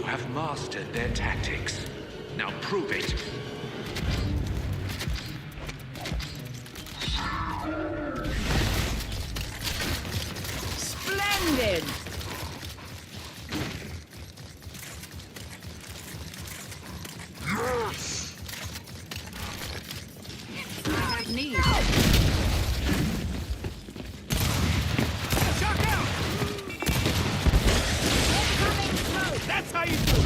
have mastered their tactics. Now prove it. Splendid! Yes! I have need. Shock out! That's how you do it!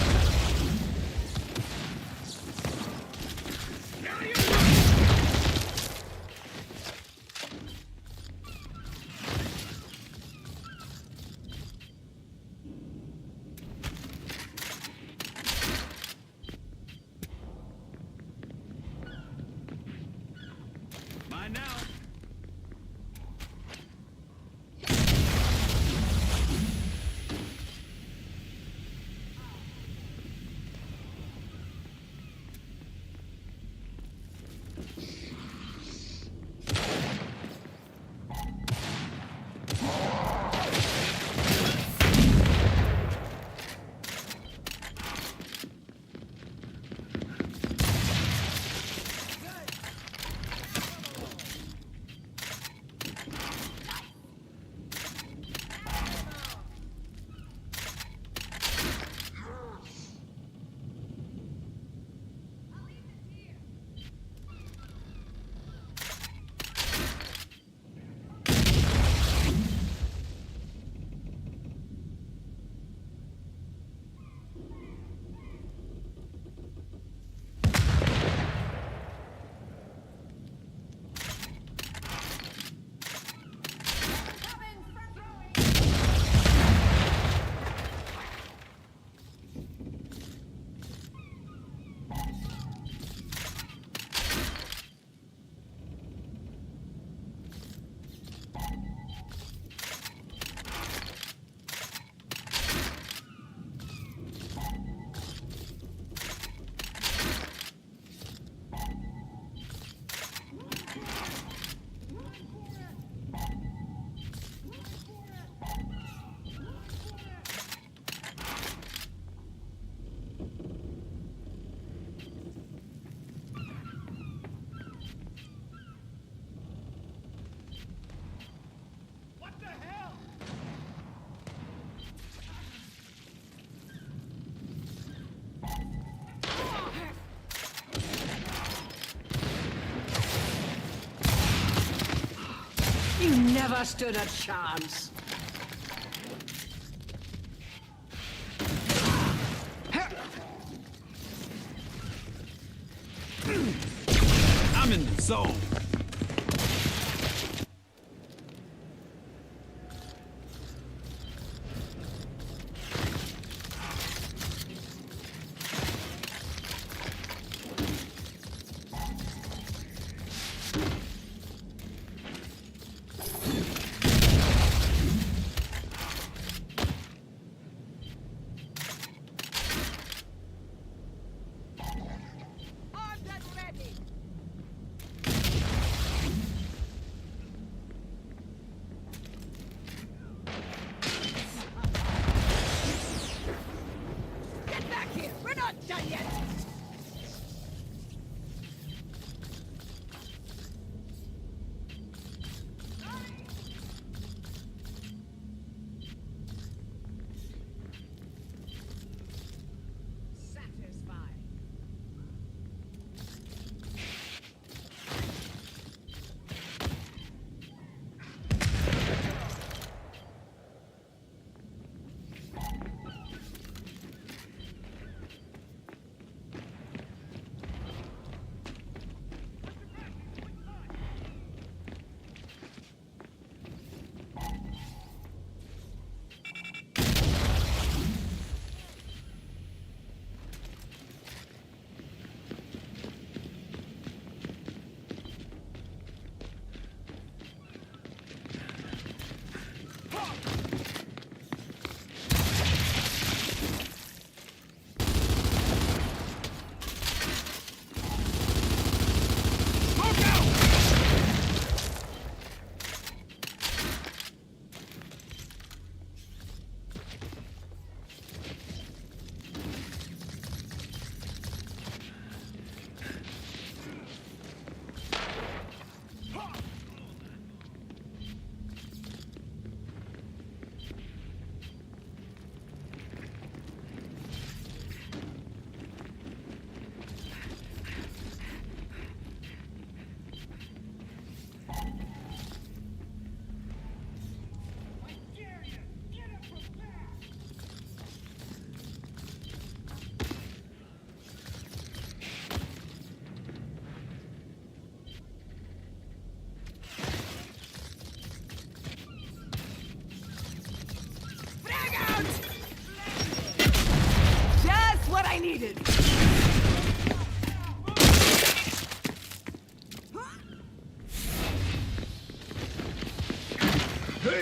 Mine now. What the hell? You never stood a chance. I'm in the zone. I'm not ready!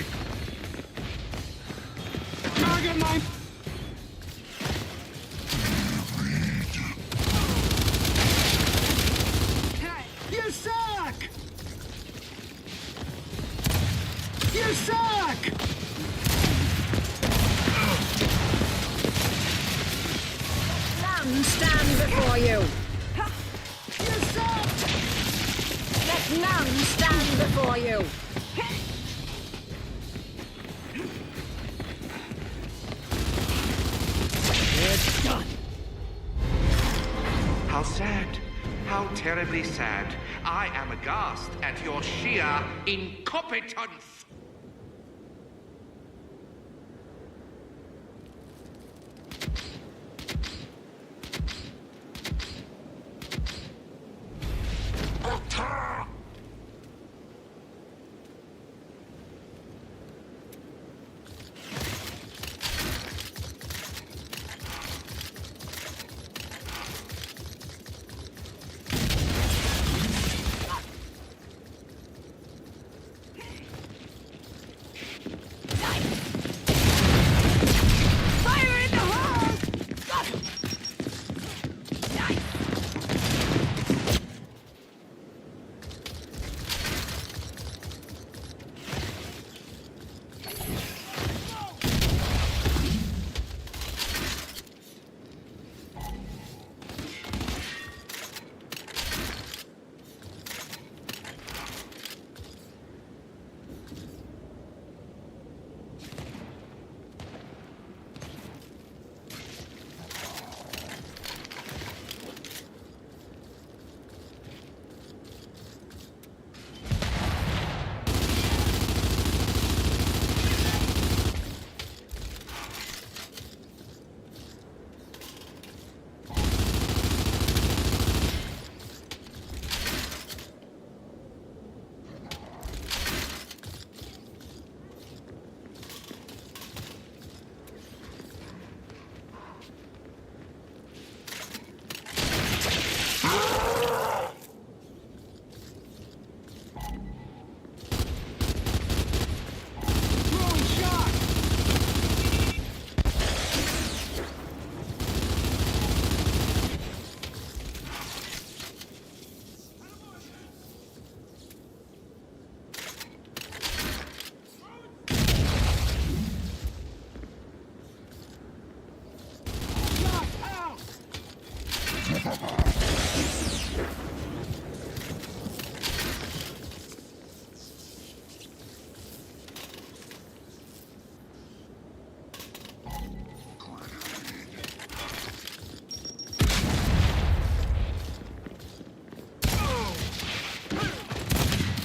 leg. Target line. You suck! You suck! None stand before you. You suck! Let none stand before you. It's done. How sad. How terribly sad. I am aghast at your sheer incompetence. Fire in the hole!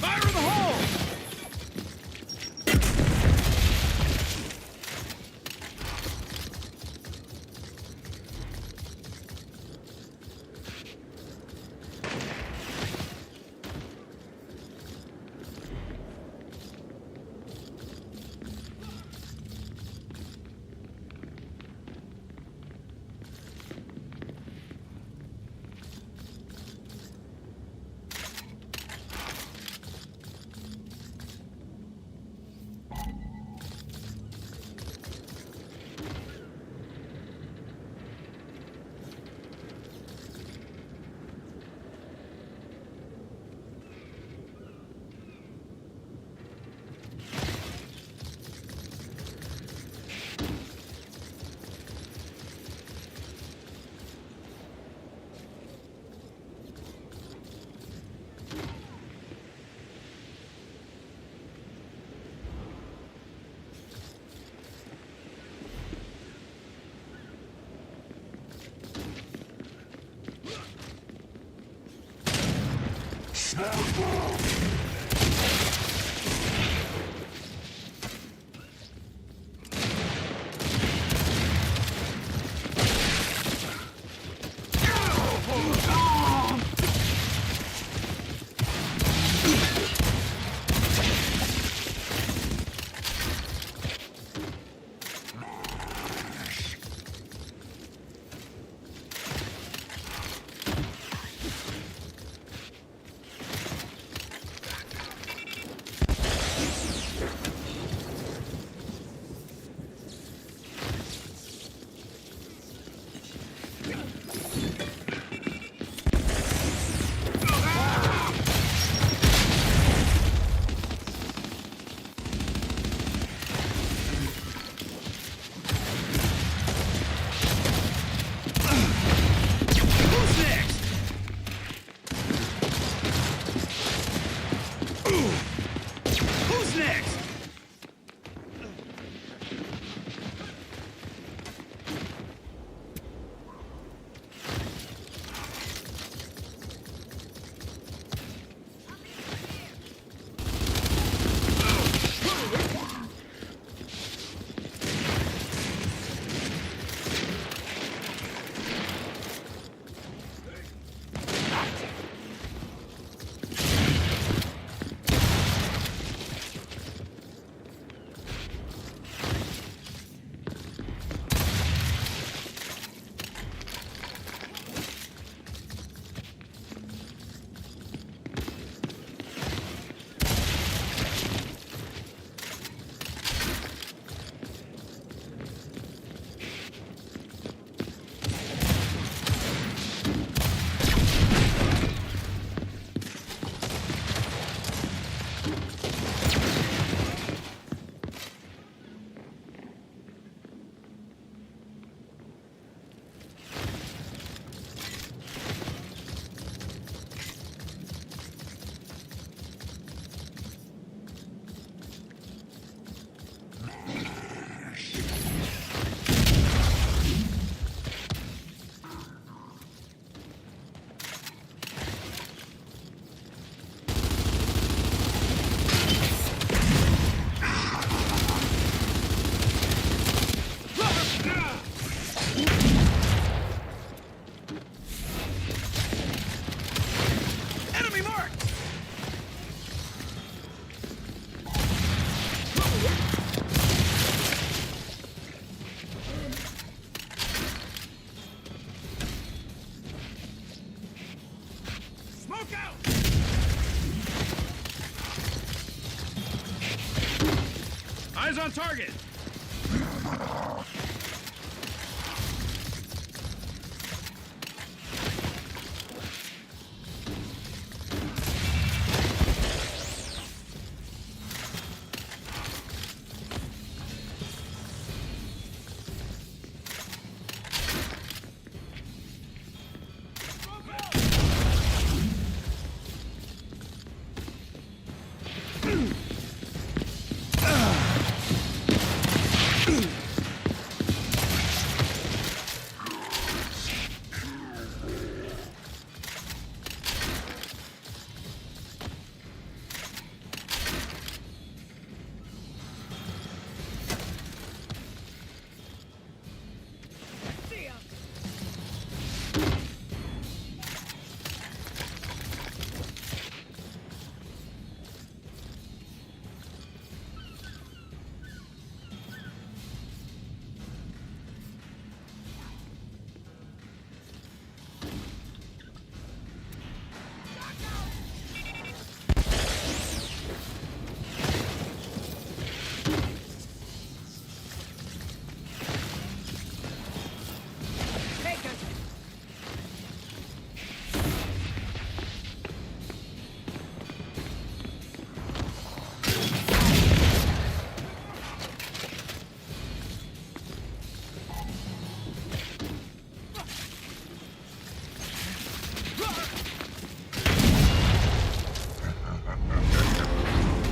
Fire in the hole! Who's next? Enemy marked! Smoke out! Eyes on target!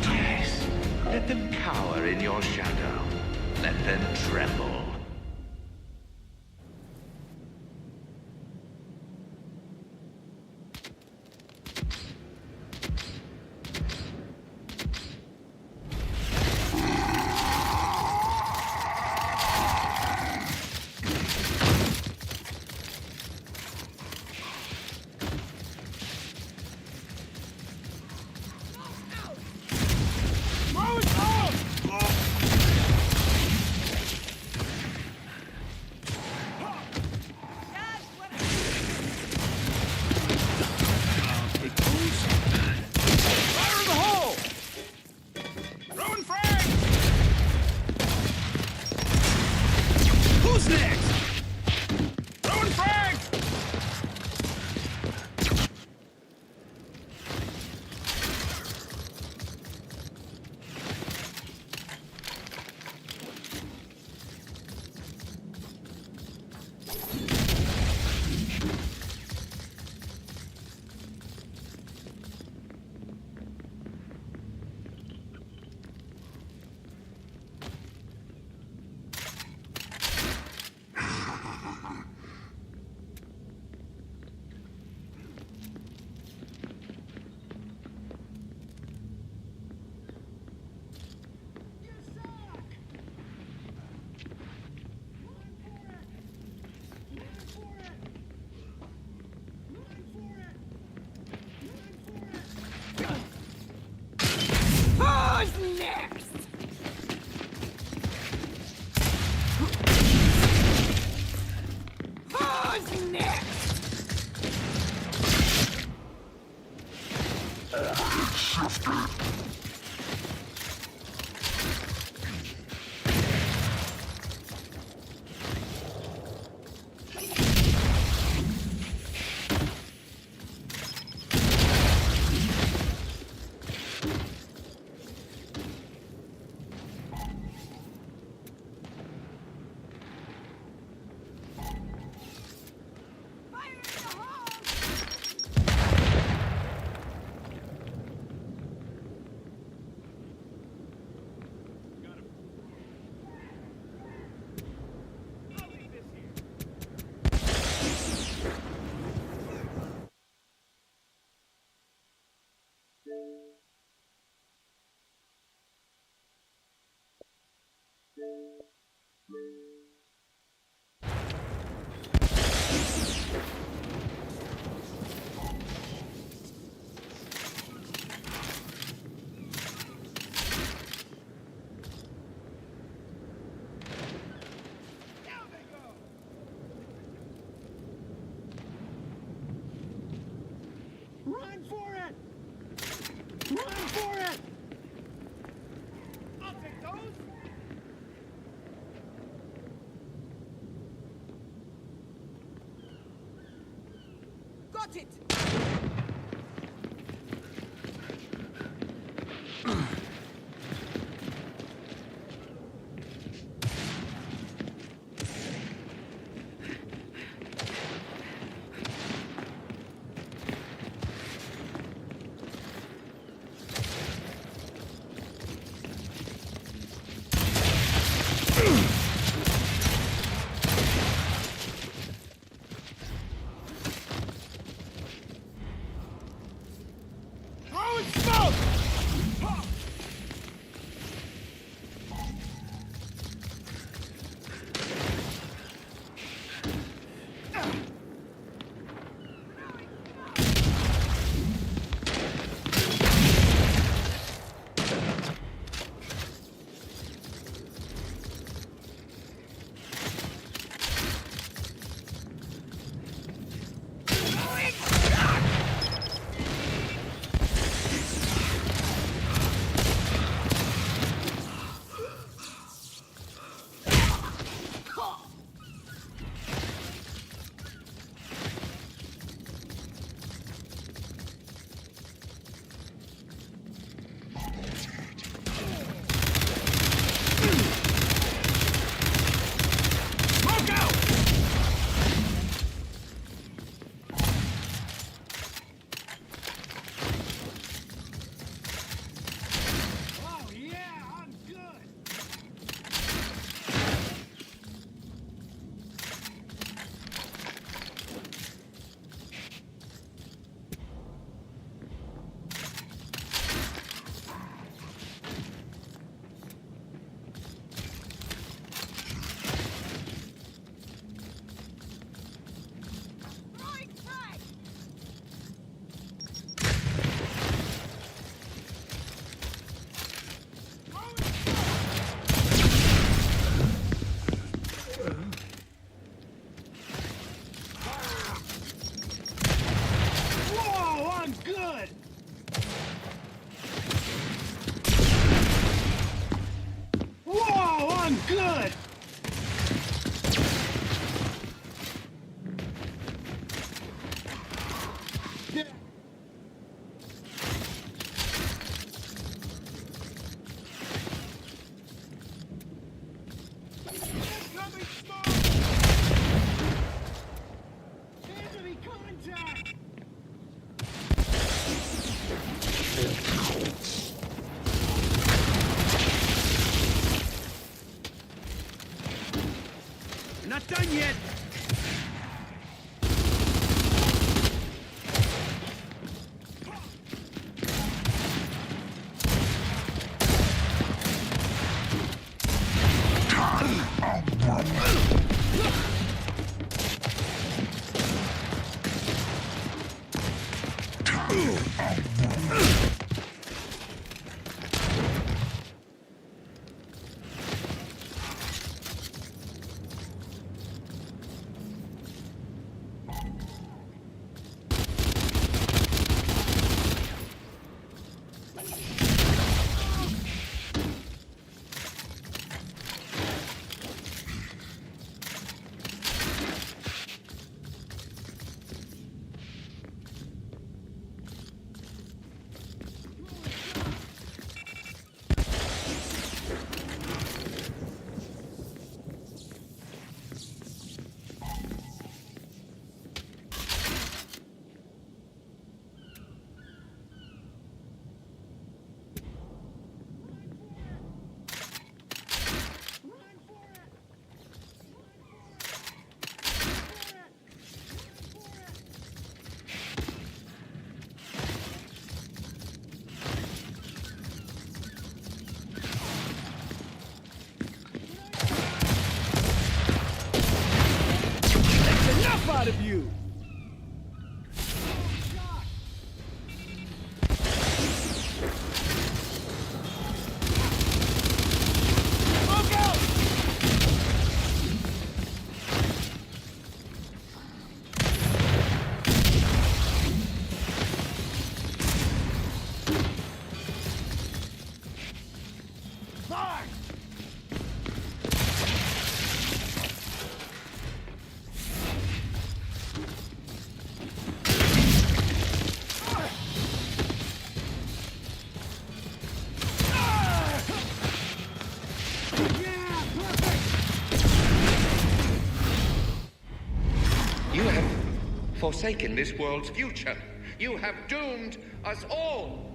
Yes. Let them cower in your shadow. Let them tremble. Throw it off! Who's next? Who's next? Run for it! Run for it! I'll take those! Got it! Throwing smoke! Smoke out! Oh yeah, I'm good! Throwing frag! Whoa, I'm good! Whoa, I'm good! Yeah. Incoming smoke! Enemy contact! We're not done yet! out of you! Look out! Fire! Yeah, perfect! You have forsaken this world's future. You have doomed us all.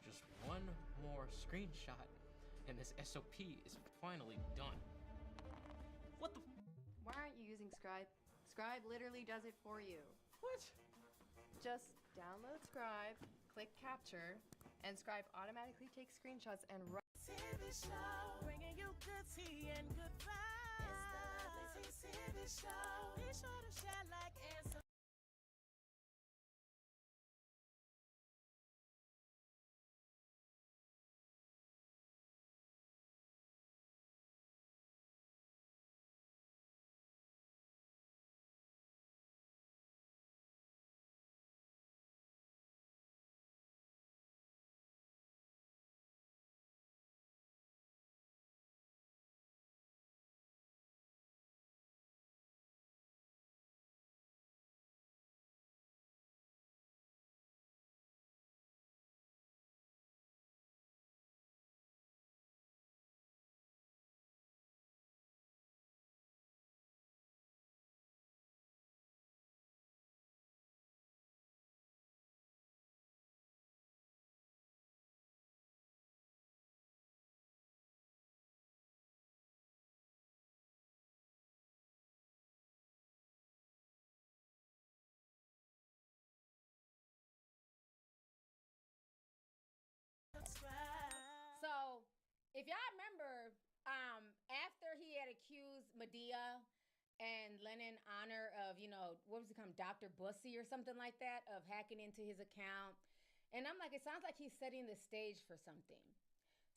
Just one more screenshot, and this SOP is finally done. What the? Why aren't you using Scribe? Scribe literally does it for you. What? Just download Scribe, click capture, and Scribe automatically takes screenshots and Cindy Show, bringing you good tea and good vibes. It's the Cindy Show. Be sure to share, like, and subscribe. So, if y'all remember, after he had accused Medea and Lennon Honor of, what was it called, Dr. Bussy or something like that, of hacking into his account. And I'm like, it sounds like he's setting the stage for something.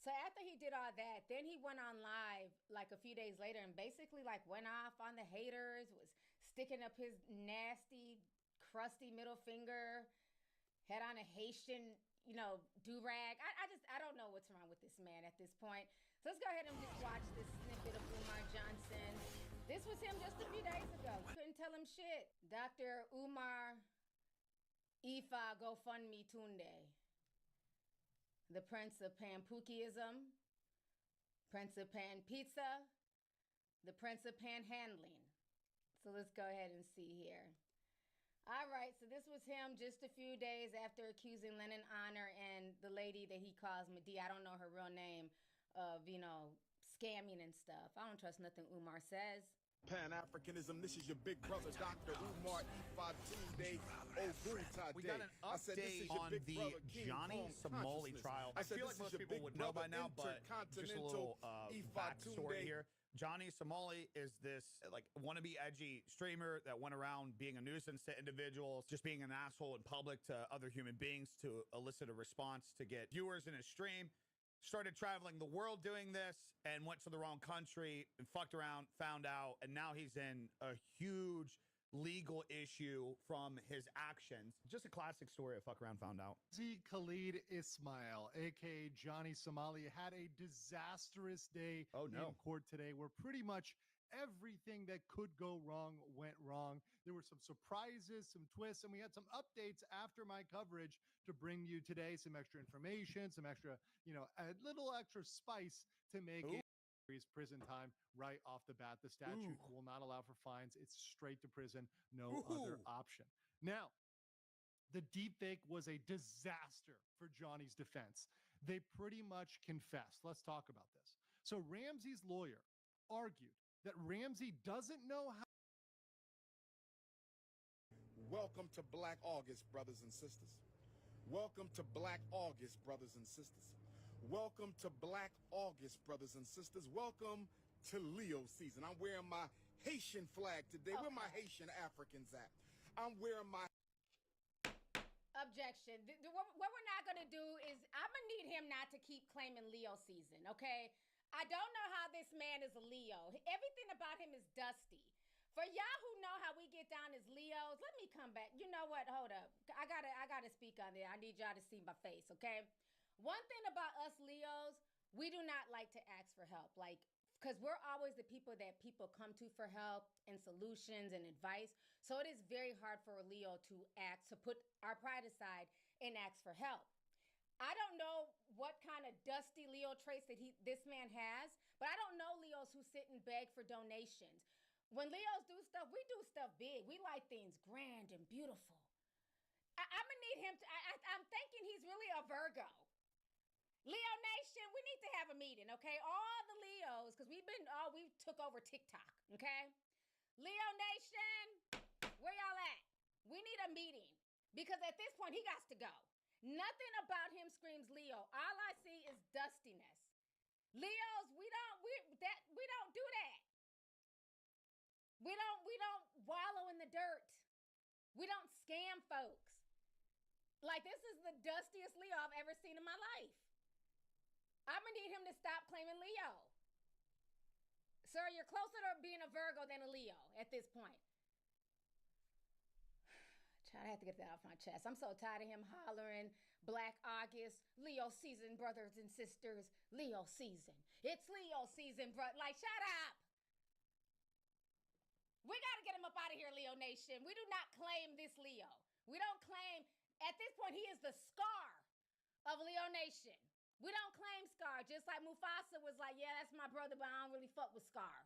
So after he did all that, then he went on live like a few days later and basically like went off on the haters, was sticking up his nasty, crusty middle finger, had on a Haitian, do-rag. I don't know what's wrong with this man at this point. So let's go ahead and just watch this snippet of Umar Johnson. This was him just a few days ago. Couldn't tell him shit. Dr. Umar Ifa GoFundMe Tunde. The Prince of Panpukism, Prince of Pan Pizza, the Prince of Panhandling. So let's go ahead and see here. All right, so this was him just a few days after accusing Lennon Honor and the lady that he calls Medea, I don't know her real name, of, scamming and stuff. I don't trust nothing Umar says. Pan-Africanism, this is your big brother, Dr. Umar Ifatunde Oguntade. We got an I said, this update is your on big the brother, King Johnny Kong Somali consciousness. trial. I said, feel this like is most your people big would know by brother, now, but just a little backstory Ifatunde. here. Johnny Somali is this wannabe edgy streamer that went around being a nuisance to individuals, just being an asshole in public to other human beings to elicit a response to get viewers in his stream. Started traveling the world doing this and went to the wrong country and fucked around, found out, and now he's in a huge legal issue from his actions. Just a classic story of fuck around, found out. Khalid Ismail, aka Johnny Somali, had a disastrous day in court today where pretty much everything that could go wrong went wrong. There were some surprises, some twists, and we had some updates after my coverage to bring you today. Some extra information, some extra, a little extra spice to make it prison time right off the bat. The statute will not allow for fines. It's straight to prison, no other option. Now, the deepfake was a disaster for Johnny's defense. They pretty much confessed. Let's talk about this. So Ramsey's lawyer argued that Ramsey doesn't know how. Welcome to Black August, brothers and sisters. Welcome to Black August, brothers and sisters. Welcome to Black August, brothers and sisters. Welcome to Leo season. I'm wearing my Haitian flag today. Where my Haitian Africans at? I'm wearing my... Objection. What we're not going to do is I'm going to need him not to keep claiming Leo season, okay? I don't know how this man is a Leo. Everything about him is dusty. For y'all who know how we get down as Leos, let me come back. You know what? Hold up. I gotta speak on there. I need y'all to see my face, okay? One thing about us Leos, we do not like to ask for help. Because we're always the people that people come to for help and solutions and advice. So it is very hard for a Leo to put our pride aside and ask for help. I don't know what kind of dusty Leo traits that this man has, but I don't know Leos who sit and beg for donations. When Leos do stuff, we do stuff big. We like things grand and beautiful. I'm gonna need him to, I'm thinking he's really a Virgo. Leo Nation, we need to have a meeting, okay? All the Leos, because we took over TikTok, okay? Leo Nation, where y'all at? We need a meeting because at this point he got to go. Nothing about him screams Leo. All I see is dustiness. Leos, we don't do that. We don't wallow in the dirt. We don't scam folks. This is the dustiest Leo I've ever seen in my life. I'm gonna need him to stop claiming Leo. Sir, you're closer to being a Virgo than a Leo at this point. I have to get that off my chest. I'm so tired of him hollering Black August, Leo season, brothers and sisters, Leo season. It's Leo season, bro. Shut up. We got to get him up out of here, Leo Nation. We do not claim this Leo. We don't claim, at this point, he is the Scar of Leo Nation. We don't claim Scar, just like Mufasa was like, yeah, that's my brother, but I don't really fuck with Scar.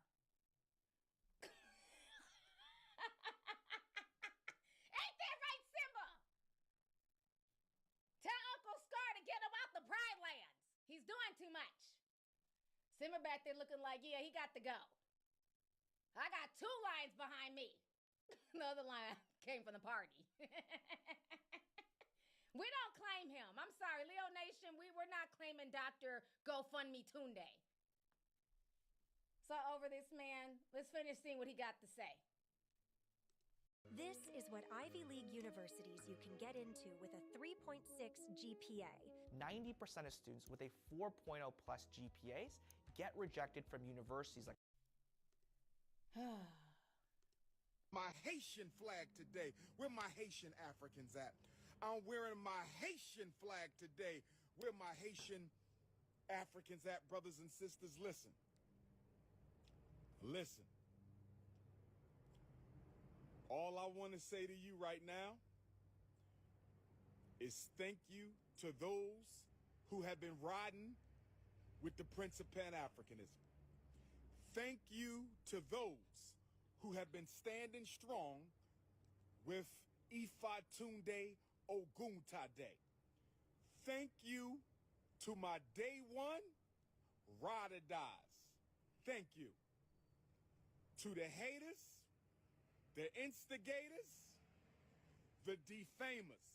Ain't that right, Simba? Tell Uncle Scar to get him out the Pride Lands. He's doing too much. Simba back there looking like, yeah, he got to go. I got 2 lions behind me. The other lion came from the party. We don't claim him. I'm sorry, Leo Nation, we're not claiming Dr. GoFundMe Tunde. So over this man, let's finish seeing what he got to say. This is what Ivy League universities you can get into with a 3.6 GPA. 90% of students with a 4.0 plus GPAs get rejected from universities like My Haitian flag today. Where my Haitian Africans at? I'm wearing my Haitian flag today. Where my Haitian Africans at, brothers and sisters? Listen. Listen. All I want to say to you right now is thank you to those who have been riding with the Prince of Pan-Africanism. Thank you to those who have been standing strong with Ifatunde Oguntade. Thank you to my day one ride or dies. Thank you. To the haters, the instigators, the defamers.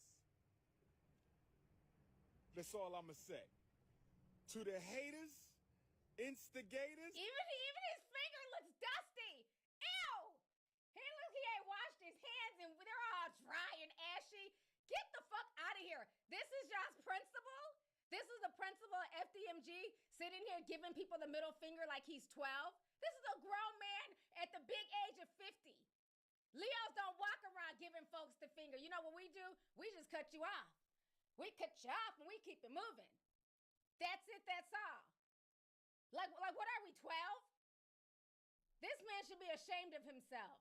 That's all I'ma say. To the haters, instigators. Even his finger looks dusty. Ew! He ain't washed his hands and they're all dry and ashy. Get the fuck out of here. This is y'all's principal? This is the principal of FDMG sitting here giving people the middle finger like he's 12? This is a grown man at the big age of 50. Leos don't walk around giving folks the finger. You know what we do? We just cut you off. We cut you off and we keep it moving. That's it, that's all. Like what are we, 12? This man should be ashamed of himself.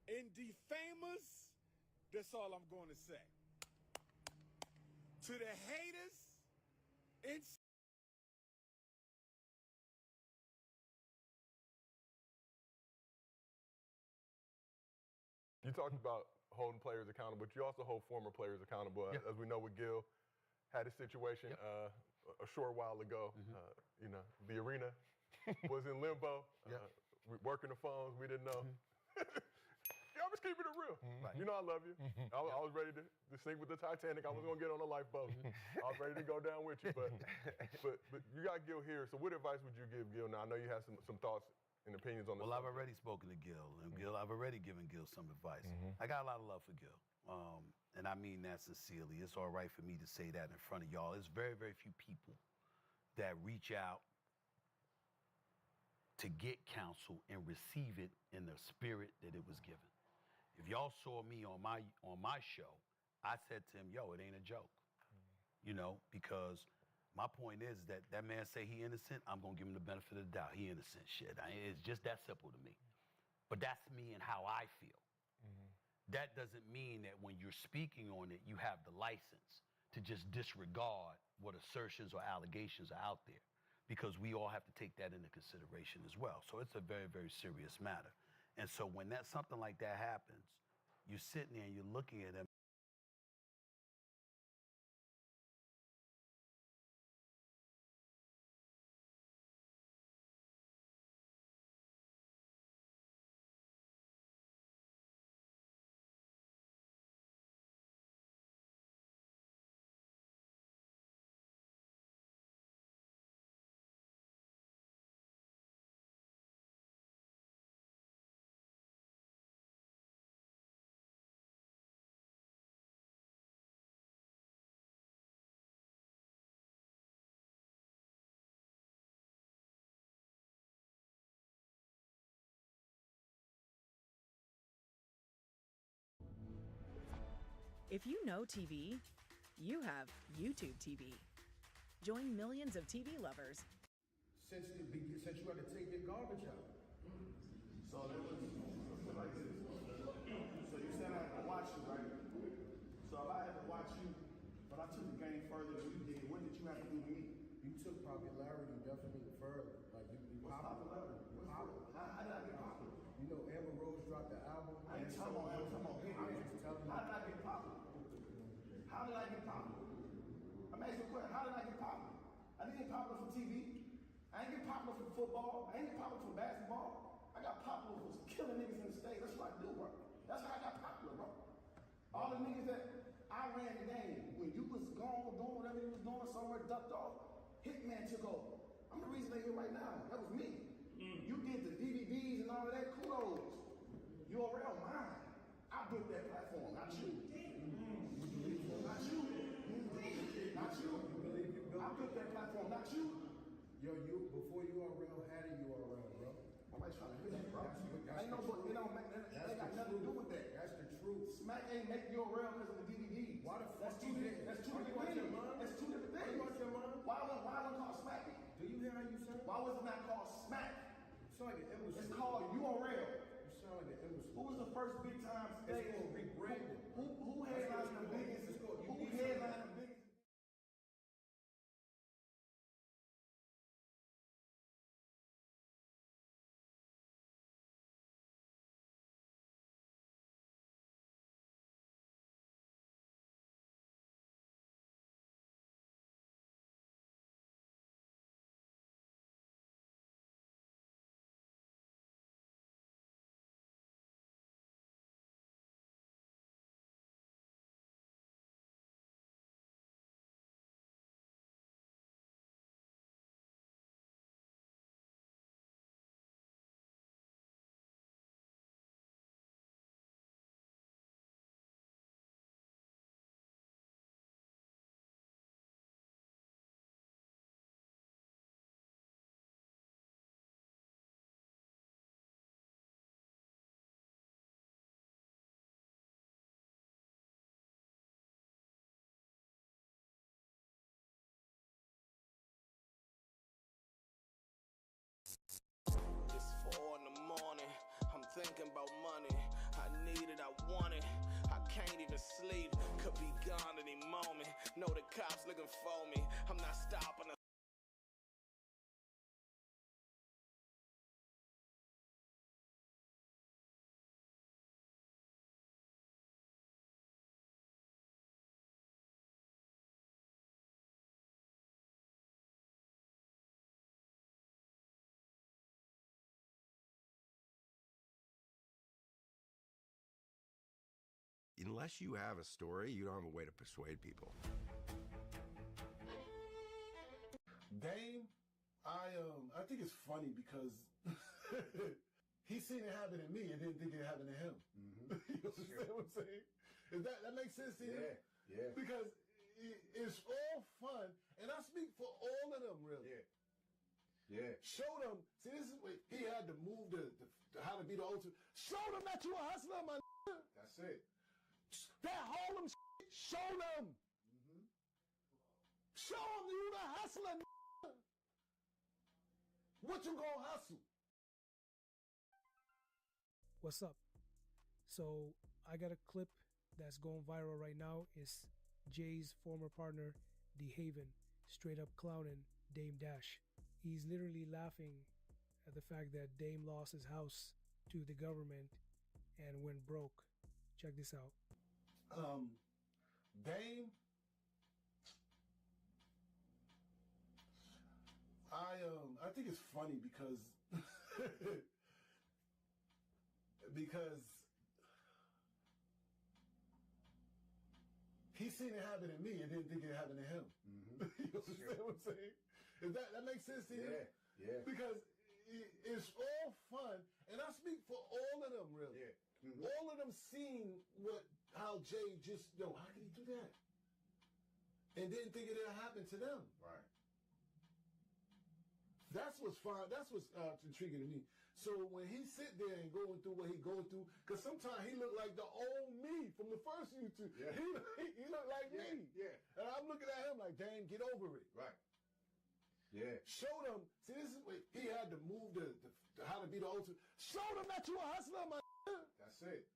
And defamers, that's all I'm going to say. To the haters, You talked about holding players accountable, but you also hold former players accountable. Yeah. As we know with Gil, had a situation a short while ago. You know, the arena was in limbo. We working the phones, we didn't know. I was keeping it real. Right. You know I love you. I was ready to sink with the Titanic. I was going to get on a lifeboat. I was ready to go down with you. But you got Gil here. So what advice would you give Gil now? I know you have some thoughts and opinions on this. Well, I've already spoken to Gil. And Gil, I've already given Gil some advice. I got a lot of love for Gil. And I mean that sincerely. It's all right for me to say that in front of y'all. There's very, very few people that reach out to get counsel and receive it in the spirit that it was given. If y'all saw me on my show, I said to him, yo, it ain't a joke. You know, because my point is that man say he innocent, I'm going to give him the benefit of the doubt. He innocent, shit. It's just that simple to me. But that's me and how I feel. That doesn't mean that when you're speaking on it, you have the license to just disregard what assertions or allegations are out there, because we all have to take that into consideration as well. So it's a very, very serious matter. And so when something like that happens, you're sitting there and you're looking at him. If you know TV, you have YouTube TV. Join millions of TV lovers. Since you had to take your garbage out. So there was like this. So you said I had to watch you, right? So if I had to watch you, but I took the game further than you did, what did you have to do to me? You took popularity definitely further. Like you popular. How did I get popular? You know, Amber Rose dropped the album. I ain't talking about Amber. I'm just telling you. How did I get popular? How did I get popular? I'm asking a question. How did I get popular? I didn't get popular from TV. I ain't get popular from football. I ain't get popular from basketball. I got popular from killing niggas in the state. That's what I do, bro. That's how I got popular, bro. All the niggas that I ran the game, when you was gone doing whatever you was doing, somewhere ducked off, Hitman took over. I'm the reason they here right now. That was me. You did the DVDs and all of that. Kudos. URL mine. I built that platform, not you. Not you. Not you. I built that platform, not you. Yo, before URL had a URL, bro. Nobody's trying to hear that, bro. Ain't no book. It got nothing to do with that. That's the truth. Smack ain't make URL because of the DVD. Why the fuck you did? That's two different things. That's two different things. Why was it called Smack? Do you hear how you sound? Why was it not called Smack? You sound like an embassy. It's called URL. You sound like an embassy. Who was the first big time stage? It's called rebranding. Who headlined the biggest? Who headlined the biggest? thinking about money. I need it, I want it. I can't even sleep. Could be gone any moment. Know the cops looking for me. I'm not stopping. Unless you have a story, you don't have a way to persuade people. Dame, I think it's funny because he seen it happen to me and didn't think it happened to him. You understand what I'm saying? Is that makes sense to you? Yeah. Because it's all fun, and I speak for all of them, really. Yeah. Show them. See, this is what he had to move the how to be the ultimate. Show them that you a hustler, my nigga. That's it. That Harlem shit, show them. Show them you the hustler, nigga. What you gonna hustle? What's up? So I got a clip that's going viral right now. It's Jay's former partner, DeHaven, straight up clowning Dame Dash. He's literally laughing at the fact that Dame lost his house to the government and went broke. Check this out. Dame, I think it's funny because he seen it happen to me and didn't think it happened to him. You understand what I'm saying? Is that makes sense to you? Yeah. Because it's all fun, and I speak for all of them, really. All of them seen how Jay just, how can he do that? And didn't think it'd happen to them. Right. That's what's fun. That's what's intriguing to me. So when he sit there and going through what he going through, because sometimes he look like the old me from the first YouTube. Yeah. He look like me. Yeah. And I'm looking at him like, dang, get over it. Right. Yeah. Show them. See, this is what he had to move the how to be the ultimate. Show them that you a hustler, my nigga. That's it.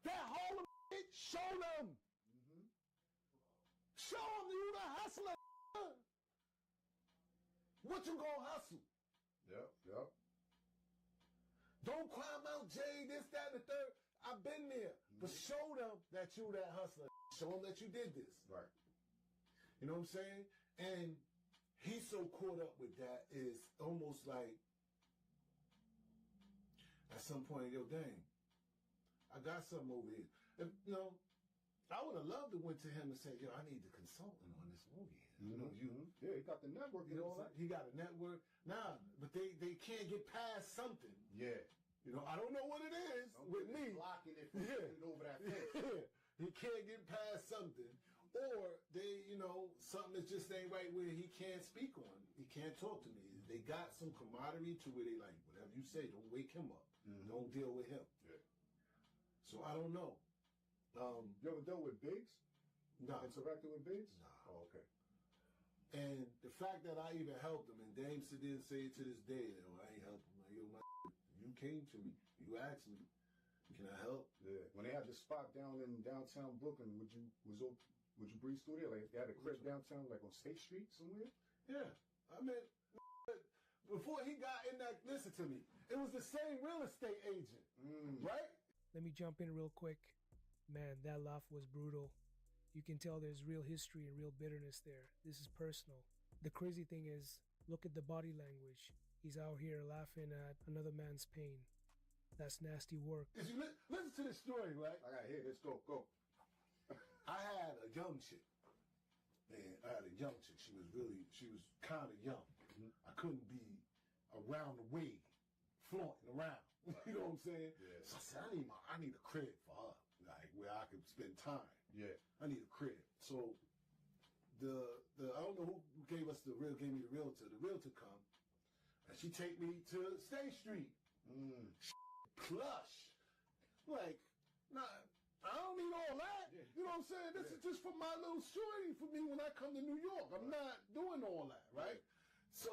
That Harlem shit, show them. Show them you the hustler, nigga. What you gonna hustle? Yep. Don't climb out, Jay, this, that, and the third. I've been there. But show them that you that hustler. Show them that you did this. Right. You know what I'm saying? And he's so caught up with that, is almost like at some point, yo, dang, I got something over here. If, I would have loved to went to him and said, yo, I need the consultant on this movie. Yeah, he got the network and all that. He got a network. Nah, but they can't get past something. Yeah. I don't know what it is with me. Blocking it from getting over that fence. Yeah. He can't get past something. Or they, something that just ain't right where he can't speak on. He can't talk to me. They got some camaraderie to where they like, whatever you say, don't wake him up. Don't deal with him. Yeah. So I don't know. You ever dealt with Biggs? No. Interacted with Biggs? No. Oh, okay. And the fact that I even helped him, and Dame sit there and say it to this day, I ain't helped him. Like, yo, you came to me. You asked me, can I help? Yeah. When they had the spot down in downtown Brooklyn, would you breeze through there? Like they had a crib downtown, like on State Street somewhere? Yeah. I mean, before he got in that, listen to me, it was the same real estate agent, right? Let me jump in real quick. Man, that laugh was brutal. You can tell there's real history and real bitterness there. This is personal. The crazy thing is, look at the body language. He's out here laughing at another man's pain. That's nasty work. Listen to this story, right? I gotta hear this. Go. I had a young chick. Man, I had a young chick. She was kind of young. I couldn't be around the way, flaunting around. You know what I'm saying? Yeah. So I said, I need a crib for her, like where I could spend time. Yeah. I need a crib. So the I don't know who gave me the realtor. The realtor come, and she take me to State Street. Plush. Like, nah, I don't need all that. Yeah. You know what I'm saying? This is just for my little shorty for me when I come to New York. I'm not doing all that, right? So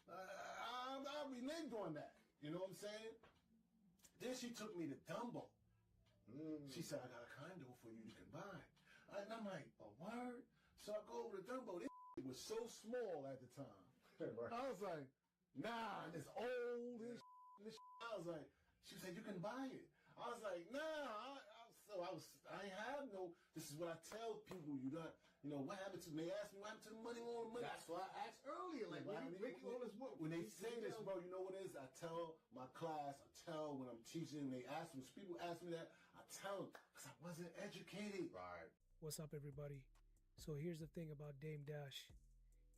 I reneged on that. You know what I'm saying? Then she took me to Dumbo. She said, I got a condo for you can buy. And I'm like, a word? So I go over to Dumbo. This was so small at the time. I was like, nah, and it's old and this. I was like, she said, you can buy it. I was like, nah. I ain't have no. This is what I tell people. You got, what happened to? They ask me what happened to the money on money. That's why I asked earlier. Like, when you making all this work, when they say this, bro, you know what it is? I tell my class. I tell when I'm teaching. They ask me. People ask me that. I tell them because I wasn't educated. Right. What's up, everybody? So here's the thing about Dame Dash.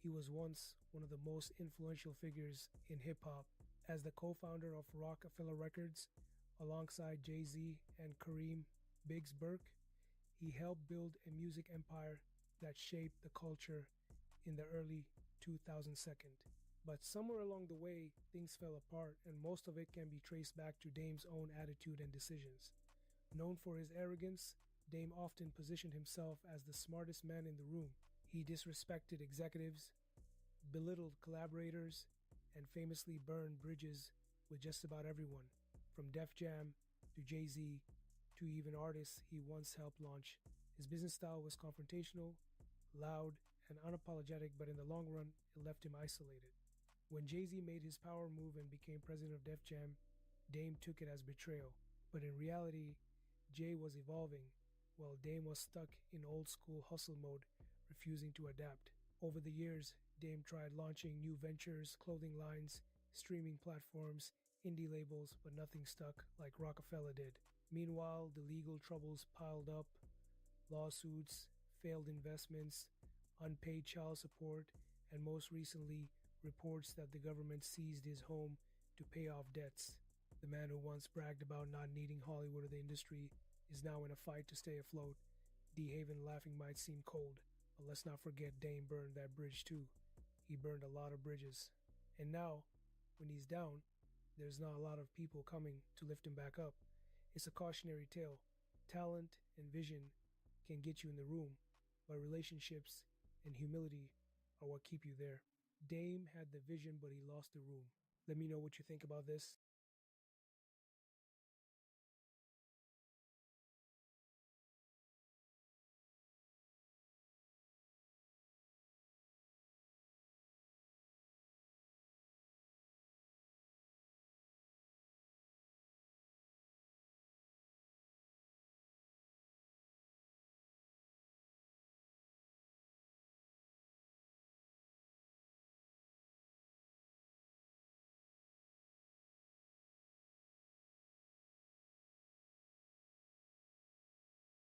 He was once one of the most influential figures in hip-hop. As the co-founder of Rockefeller Records, alongside Jay-Z and Kareem Biggs Burke, he helped build a music empire that shaped the culture in the early 2000s. But somewhere along the way, things fell apart, and most of it can be traced back to Dame's own attitude and decisions. Known for his arrogance, Dame often positioned himself as the smartest man in the room. He disrespected executives, belittled collaborators, and famously burned bridges with just about everyone, from Def Jam to Jay-Z to even artists he once helped launch. His business style was confrontational, loud, and unapologetic, but in the long run, it left him isolated. When Jay-Z made his power move and became president of Def Jam, Dame took it as betrayal. But in reality, Jay was evolving, while Dame was stuck in old-school hustle mode, refusing to adapt. Over the years, Dame tried launching new ventures, clothing lines, streaming platforms, indie labels, but nothing stuck like Rockefeller did. Meanwhile, the legal troubles piled up: lawsuits, failed investments, unpaid child support, and most recently, reports that the government seized his home to pay off debts. The man who once bragged about not needing Hollywood or the industry is now in a fight to stay afloat. D-Haven laughing might seem cold, but let's not forget Dame burned that bridge too. He burned a lot of bridges. And now, when he's down, there's not a lot of people coming to lift him back up. It's a cautionary tale. Talent and vision can get you in the room, but relationships and humility are what keep you there. Dame had the vision, but he lost the room. Let me know what you think about this.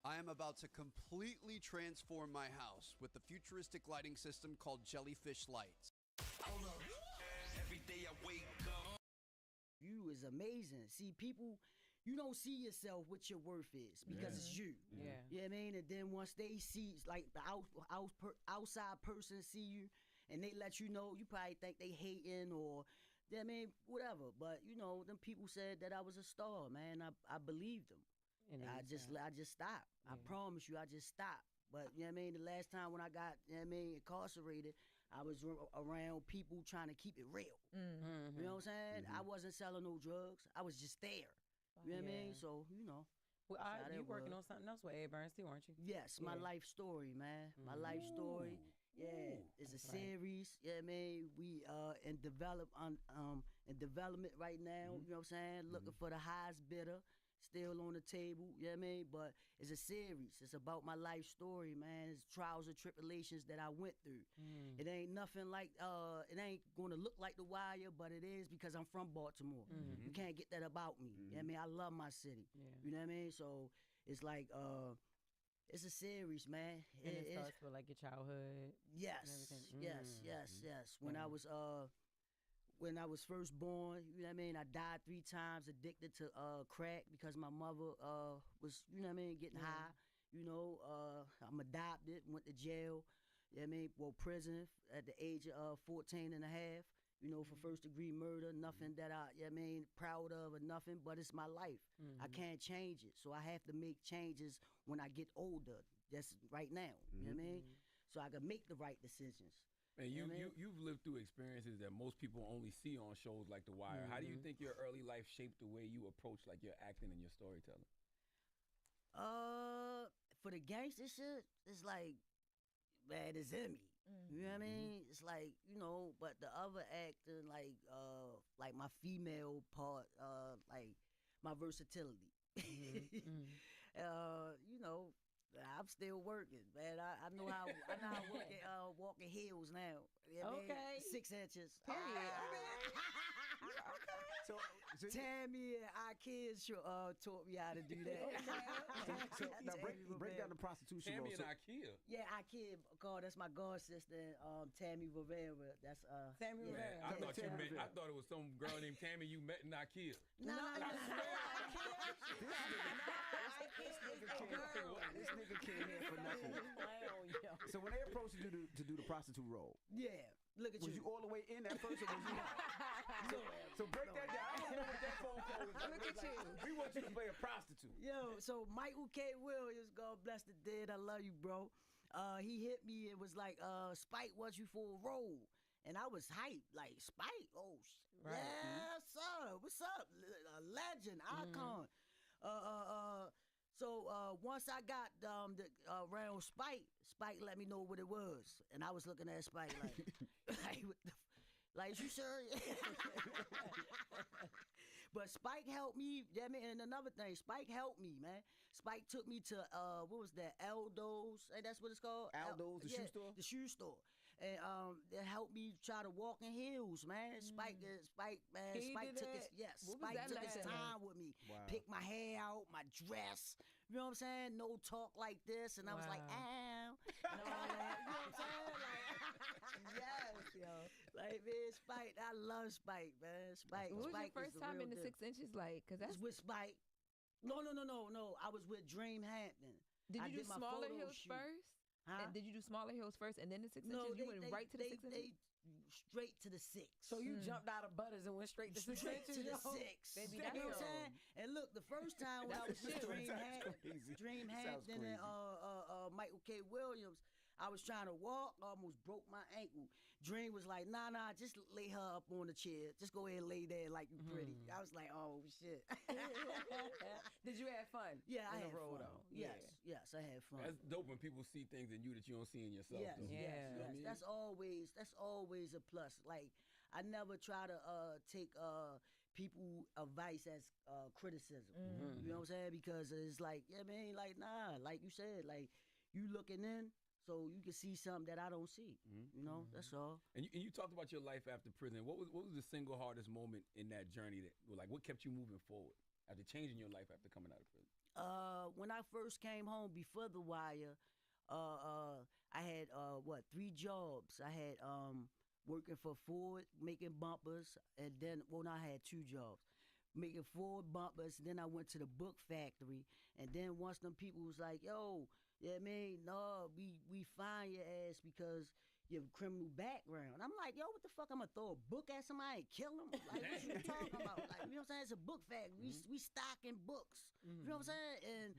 I am about to completely transform my house with the futuristic lighting system called Jellyfish Lights. Hold up. Every day I wake up. You is amazing. See, people, you don't see yourself what your worth is because it's you. Yeah. You know what I mean? And then once they see, like, the outside person see you and they let you know, you probably think they hating or, you know what I mean, whatever. But, them people said that I was a star, man. I believed them. And I just stopped. I promise you, I just stopped. But, you know what I mean, the last time when I got, incarcerated, I was around people trying to keep it real. Mm-hmm. You know what I'm saying? I wasn't selling no drugs. I was just there. You know what I mean? So, Well, you working on something else with Ed Burns too, aren't you? Yes, my life story, man. My life story. Yeah, it's a series. Yeah, man. We in development right now. You know what I'm saying? Looking for the highest bidder. Still on the table, you know what I mean? But it's a series. It's about my life story, man. It's trials and tribulations that I went through. It ain't nothing like, it ain't gonna look like The Wire, but it is because I'm from Baltimore. You can't get that about me. You know what I mean? I love my city. You know what I mean? So it's like, it's a series, man. And it starts with like your childhood. Yes, and everything. yes. When I was first born, you know what I mean, I died 3 times addicted to crack because my mother was, you know what I mean, getting high. I'm adopted, went to jail, you know what I mean, prison at the age of 14 and a half, for first degree murder, nothing that I, you know what I mean, proud of or nothing, but it's my life. I can't change it. So I have to make changes when I get older. That's right now, you know what I mean? So I can make the right decisions. Man, You know what I mean? you've lived through experiences that most people only see on shows like The Wire. How do you think your early life shaped the way you approach like your acting and your storytelling? For the gangster shit, it's like, man, it's in me. You know what I mean? It's like, but the other acting, like my female part, like my versatility. I'm still working, man. I know how I walk in heels now. You know what I mean? 6 inches. Period. So Tammy and our kids taught me how to do that. So now break down the prostitution Tammy role. and Ikea. Yeah, Ikea. God, that's my god sister, Tammy Rivera. That's Tammy Man, Rivera. I thought it was some girl named Tammy you met in Ikea. No. This nigga came here for nothing. So when they approached you to do the prostitute role, yeah, look at was you all the way in at first, or was you not? So break that down. I don't know what that phone call was. Look at you. We want you to play a prostitute. Yo, so Michael K. Williams, God bless the dead, I love you, bro. He hit me and was like, Spike wants you for a role. And I was hyped, like, Spike? Oh, Right. yeah, sir. What's up? A legend, icon. So once I got around Spike let me know what it was. And I was looking at Spike like, what the like, you sure? But Spike helped me. And another thing, Spike helped me, man. Spike took me to, what was that, Aldo's? And that's what it's called? Aldo's, the shoe store? The shoe store. And that helped me try to walk in heels, man. Spike, man. He Spike did took that? Spike took his time with me. Wow. Picked my hair out, my dress. You know what I'm saying? No talk like this. And I was like, ow. And all that. You know what I'm saying? Like, yes, yo. Like, man, Spike, I love Spike, man. Spike. What was Spike your first time in the 6 inches like? Cause that's with Spike. No. I was with Dream Hampton. Did I you do my Smaller photo Hills shoot. first? Huh? And did you do Smaller Hills first and then the 6 No, inches? You went right to the 6 inches? Straight to the 6. So you jumped out of Butters and went straight to 6 Straight inches? to the yo? 6. Baby, You know what I'm saying? And look, the first time when I was with Dream Hampton and Michael K. Williams, I was trying to walk, almost broke my ankle. Dream was like, nah, just lay her up on the chair. Just go ahead and lay there like you pretty. I was like, oh, shit. Did you have fun? Yeah, I in had the road, fun. though? Yes, I had fun. That's dope when people see things in you that you don't see in yourself. Yes, though. yes, You know what I mean? That's always a plus. Like, I never try to take people advice as criticism. You know what I'm saying? Because it's like, yeah, man, like, nah, like you said, like, you looking in, so you can see something that I don't see. You know, that's all. And you talked about your life after prison. What was the single hardest moment in that journey what kept you moving forward after changing your life after coming out of prison? When I first came home before The Wire, I had 3 jobs. I had working for Ford, making bumpers, and then I had 2 jobs. Making Ford bumpers, then I went to the book factory, and then once them people was like, yo, yeah, man, no, we find your ass because you have a criminal background. I'm like, yo, what the fuck? I'm gonna throw a book at somebody and kill them? Like, what you talking about? Like, you know what I'm saying? It's a book factory. We stocking books. You know what I'm saying? And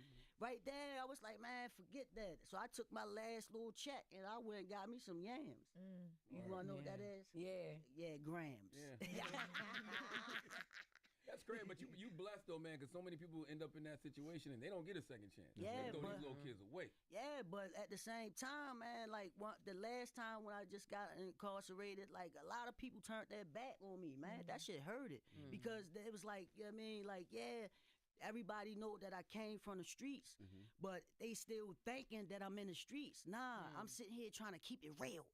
right there, I was like, man, forget that. So I took my last little check and I went and got me some yams. You wanna know what that is? Yeah. Yeah, grams. Yeah. That's great, but you blessed though, man, because so many people end up in that situation and they don't get a second chance. Yeah, they throw but these little kids away. Yeah, but at the same time, man, like the last time when I just got incarcerated, like a lot of people turned their back on me, man. That shit hurt it because it was like, you know what I mean, like, yeah, everybody know that I came from the streets, but they still thinking that I'm in the streets. Nah, I'm sitting here trying to keep it real.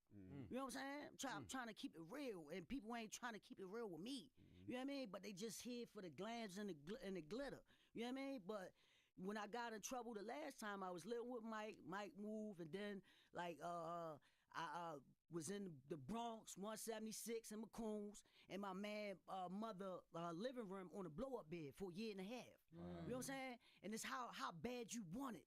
You know what I'm saying? I'm trying to keep it real, and people ain't trying to keep it real with me. You know what I mean? But they just here for the glams and the glitter. You know what I mean? But when I got in trouble the last time, I was living with Mike moved, and then like I was in the Bronx, 176 in McCombs, and my man mother living room on a blow-up bed for a year and a half. You know what I'm saying? And it's how bad you want it.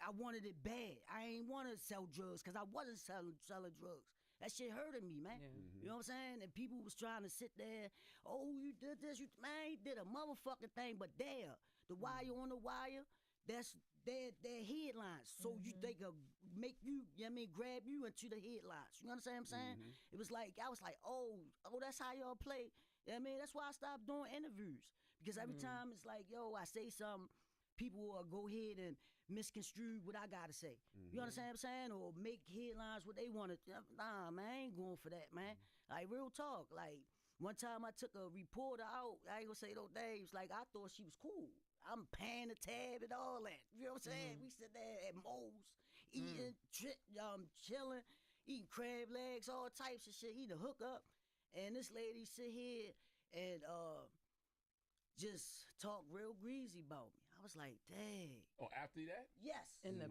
I wanted it bad. I ain't want to sell drugs because I wasn't selling drugs. That shit hurted me, man. You know what I'm saying? And people was trying to sit there, oh, you did this. Man, he did a motherfucking thing, but there, The Wire on The Wire, that's their headlines. So they could make you, grab you into the headlines. You understand what I'm saying? It was like, I was like, oh, that's how y'all play. That's why I stopped doing interviews. Because every time it's like, yo, I say something, people will go ahead and misconstrue what I gotta say. You understand what I'm saying? Or make headlines what they want to. Nah, man, I ain't going for that, man. Like, real talk. Like, one time I took a reporter out. I ain't gonna say no names. Like, I thought she was cool. I'm paying the tab and all that. You know what I'm saying? We sit there at Moe's, eating, chilling, eating crab legs, all types of shit, eating a hookup. And this lady sit here and just talk real greasy about me. I was like, dang. Oh, after that? Yes. In the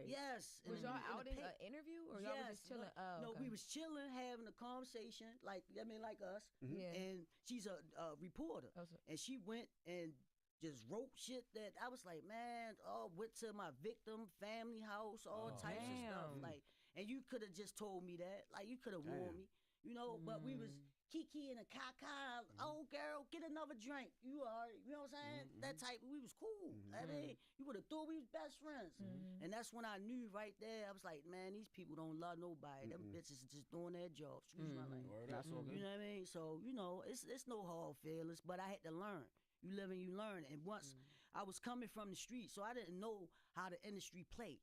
yes. Was y'all out in an interview or y'all was just chilling? No, we was chilling, having a conversation, like us. Yeah. And she's a reporter, and she went and just wrote shit that I was like, man, went to my victim family house, all types of stuff. Like, and you could have just told me that. Like, you could have warned me, but we was Kiki and a Kaka. Oh, girl, get another drink. You know what I'm saying? That type. We was cool. I mean, you would have thought we was best friends. And that's when I knew right there. I was like, man, these people don't love nobody. Them bitches just doing their job. Excuse my language. You know what I mean? So it's no hard feelings, but I had to learn. You live and you learn. And once I was coming from the street, so I didn't know how the industry played.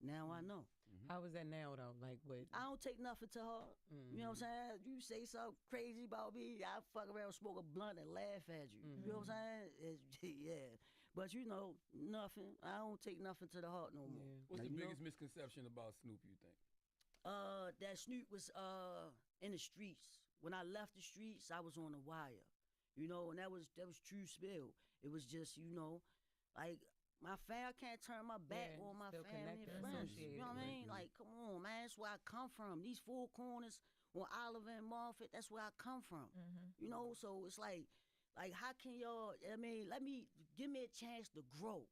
Now I know. How is that now though? Like what? I don't take nothing to heart. You know what I'm saying? You say something crazy about me, I fuck around, smoke a blunt, and laugh at you. You know what I'm saying? Yeah. But nothing. I don't take nothing to the heart no more. What's the biggest misconception about Snoop, you think? That Snoop was in the streets. When I left the streets, I was on the wire. And that was true spill. It was just, like my family, I can't turn my back on my family and friends. You know what I mean? Like, come on, man, that's where I come from. These four corners on Oliver and Marford, that's where I come from. So it's like how can y'all, give me a chance to grow.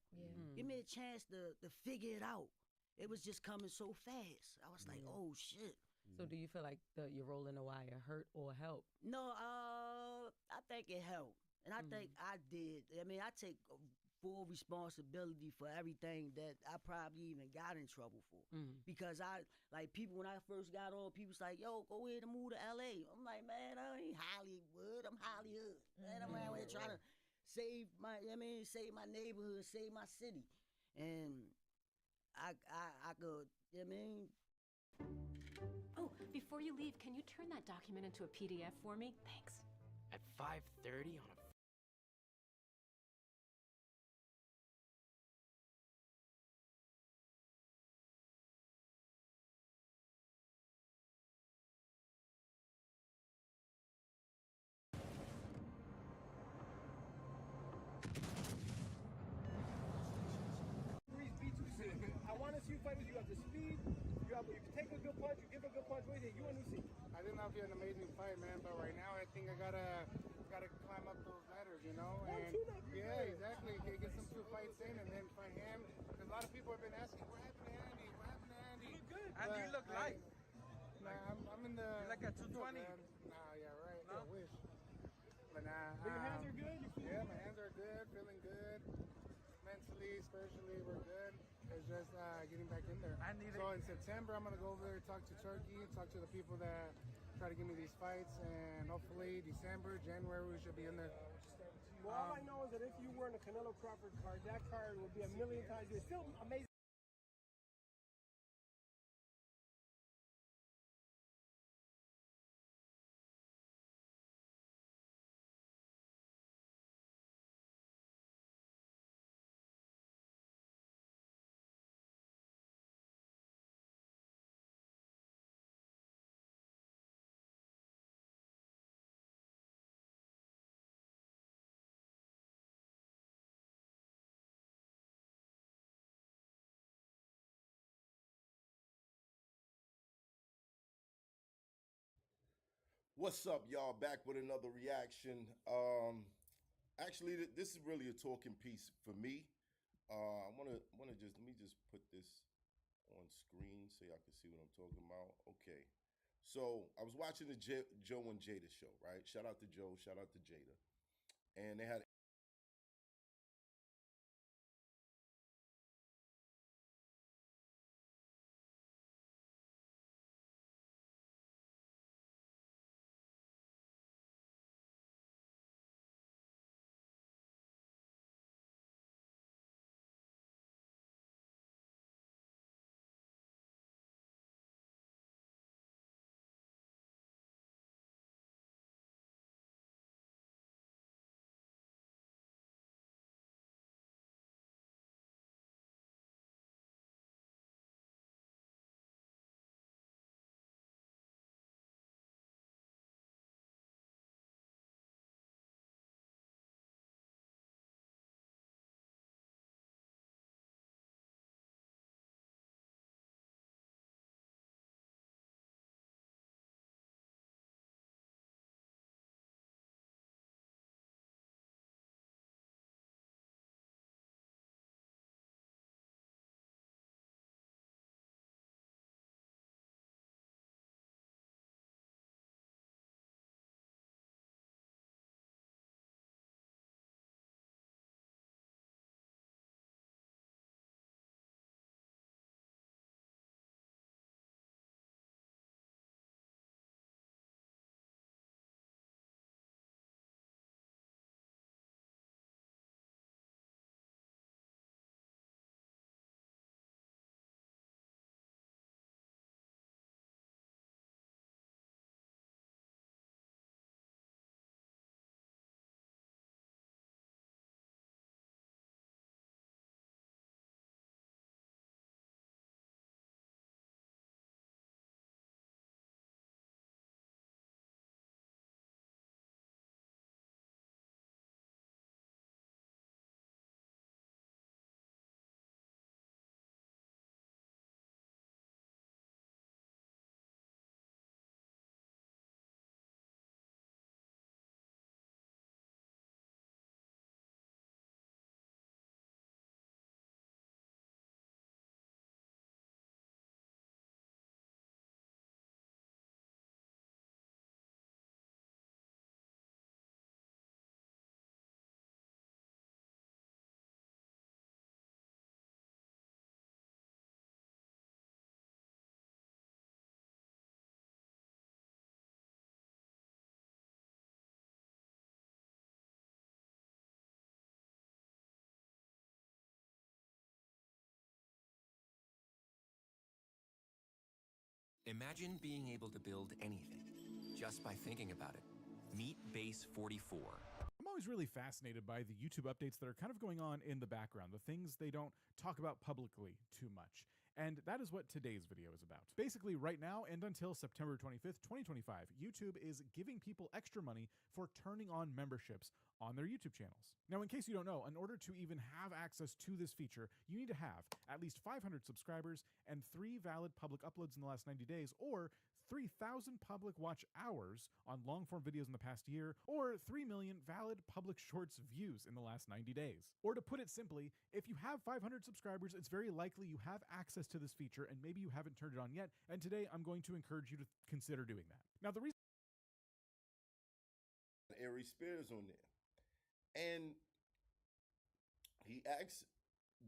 Give me a chance to figure it out. It was just coming so fast. I was like, oh shit. So do you feel like your role in the wire hurt or helped? No, I think it helped. And I think I did. I mean, I take full responsibility for everything that I probably even got in trouble for. Because people, when I first got on, people was like, yo, go ahead and move to LA. I'm like, man, I ain't Hollywood, I'm Hollywood. Man, I'm out here trying to save my neighborhood, save my city. And I could, Oh, before you leave, can you turn that document into a PDF for me? Thanks. At 5:30 on a I want to see you fight. You have the speed. You can take a good punch. You give a good punch. What do you think? You and Usyk. I think that'll be an amazing fight, man. But right now, I think I gotta climb up those ladders, And yeah, exactly. Get some 2 fights in, and then fight him. Because a lot of people have been asking, what happened to Andy? What happened to Andy? You look good. Andy, you look light. Nah, I'm in the. You're like at 220. Nah, yeah, right. No? I wish. But nah. But your hands are good. Yeah, my hands are good. Feeling good. Mentally, spiritually, we're good. It's just getting back in there. So in September, I'm going to go over there, talk to Turkey, talk to the people that try to give me these fights, and hopefully December, January, we should be in there. Well, all I know is that if you were in a Canelo Crawford card, that card would be a million times. It's still amazing. What's up, y'all? Back with another reaction. Actually, this is really a talking piece for me. Let me just put this on screen so y'all can see what I'm talking about. Okay. So I was watching the Joe and Jada show, right? Shout out to Joe, shout out to Jada. And they had Imagine being able to build anything just by thinking about it. Meet Base 44. I'm always really fascinated by the YouTube updates that are kind of going on in the background, the things they don't talk about publicly too much. And that is what today's video is about. Basically, right now and until September 25th, 2025, YouTube is giving people extra money for turning on memberships on their YouTube channels. Now, in case you don't know, in order to even have access to this feature, you need to have at least 500 subscribers and 3 valid public uploads in the last 90 days, or 3,000 public watch hours on long-form videos in the past year, or 3 million valid public shorts views in the last 90 days. Or to put it simply, if you have 500 subscribers, it's very likely you have access to this feature and maybe you haven't turned it on yet, and today I'm going to encourage you to consider doing that. Now, the reason Aries Spears on there. And he asks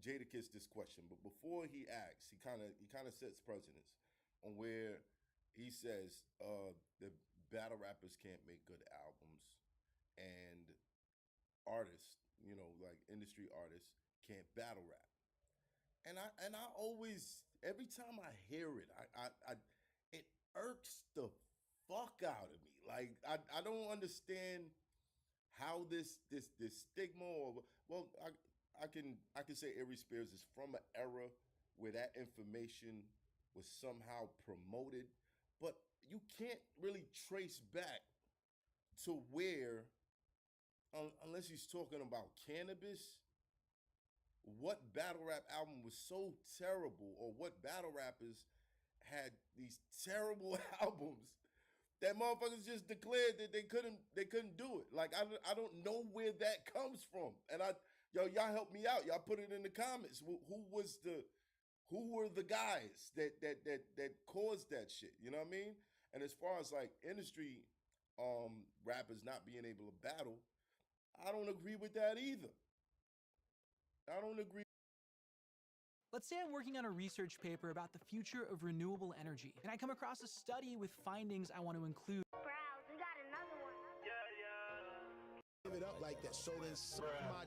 Jadakiss this question, but before he asks, he kind of sets precedence on where he says the battle rappers can't make good albums and artists, you know, like industry artists, can't battle rap. And I always, every time I hear it, it irks the fuck out of me. Like I don't understand how this stigma, or well, I can say Aries Spears is from an era where that information was somehow promoted, but you can't really trace back to where, unless he's talking about cannabis, what battle rap album was so terrible, or what battle rappers had these terrible albums that motherfuckers just declared that they couldn't do it. Like I don't know where that comes from. And y'all help me out. Y'all put it in the comments. Who were the guys that caused that shit? You know what I mean? And as far as like industry rappers not being able to battle, I don't agree with that either. I don't agree. Let's say I'm working on a research paper about the future of renewable energy, and I come across a study with findings I want to include. Browse, we got another one. Give it up like that. So then suck my,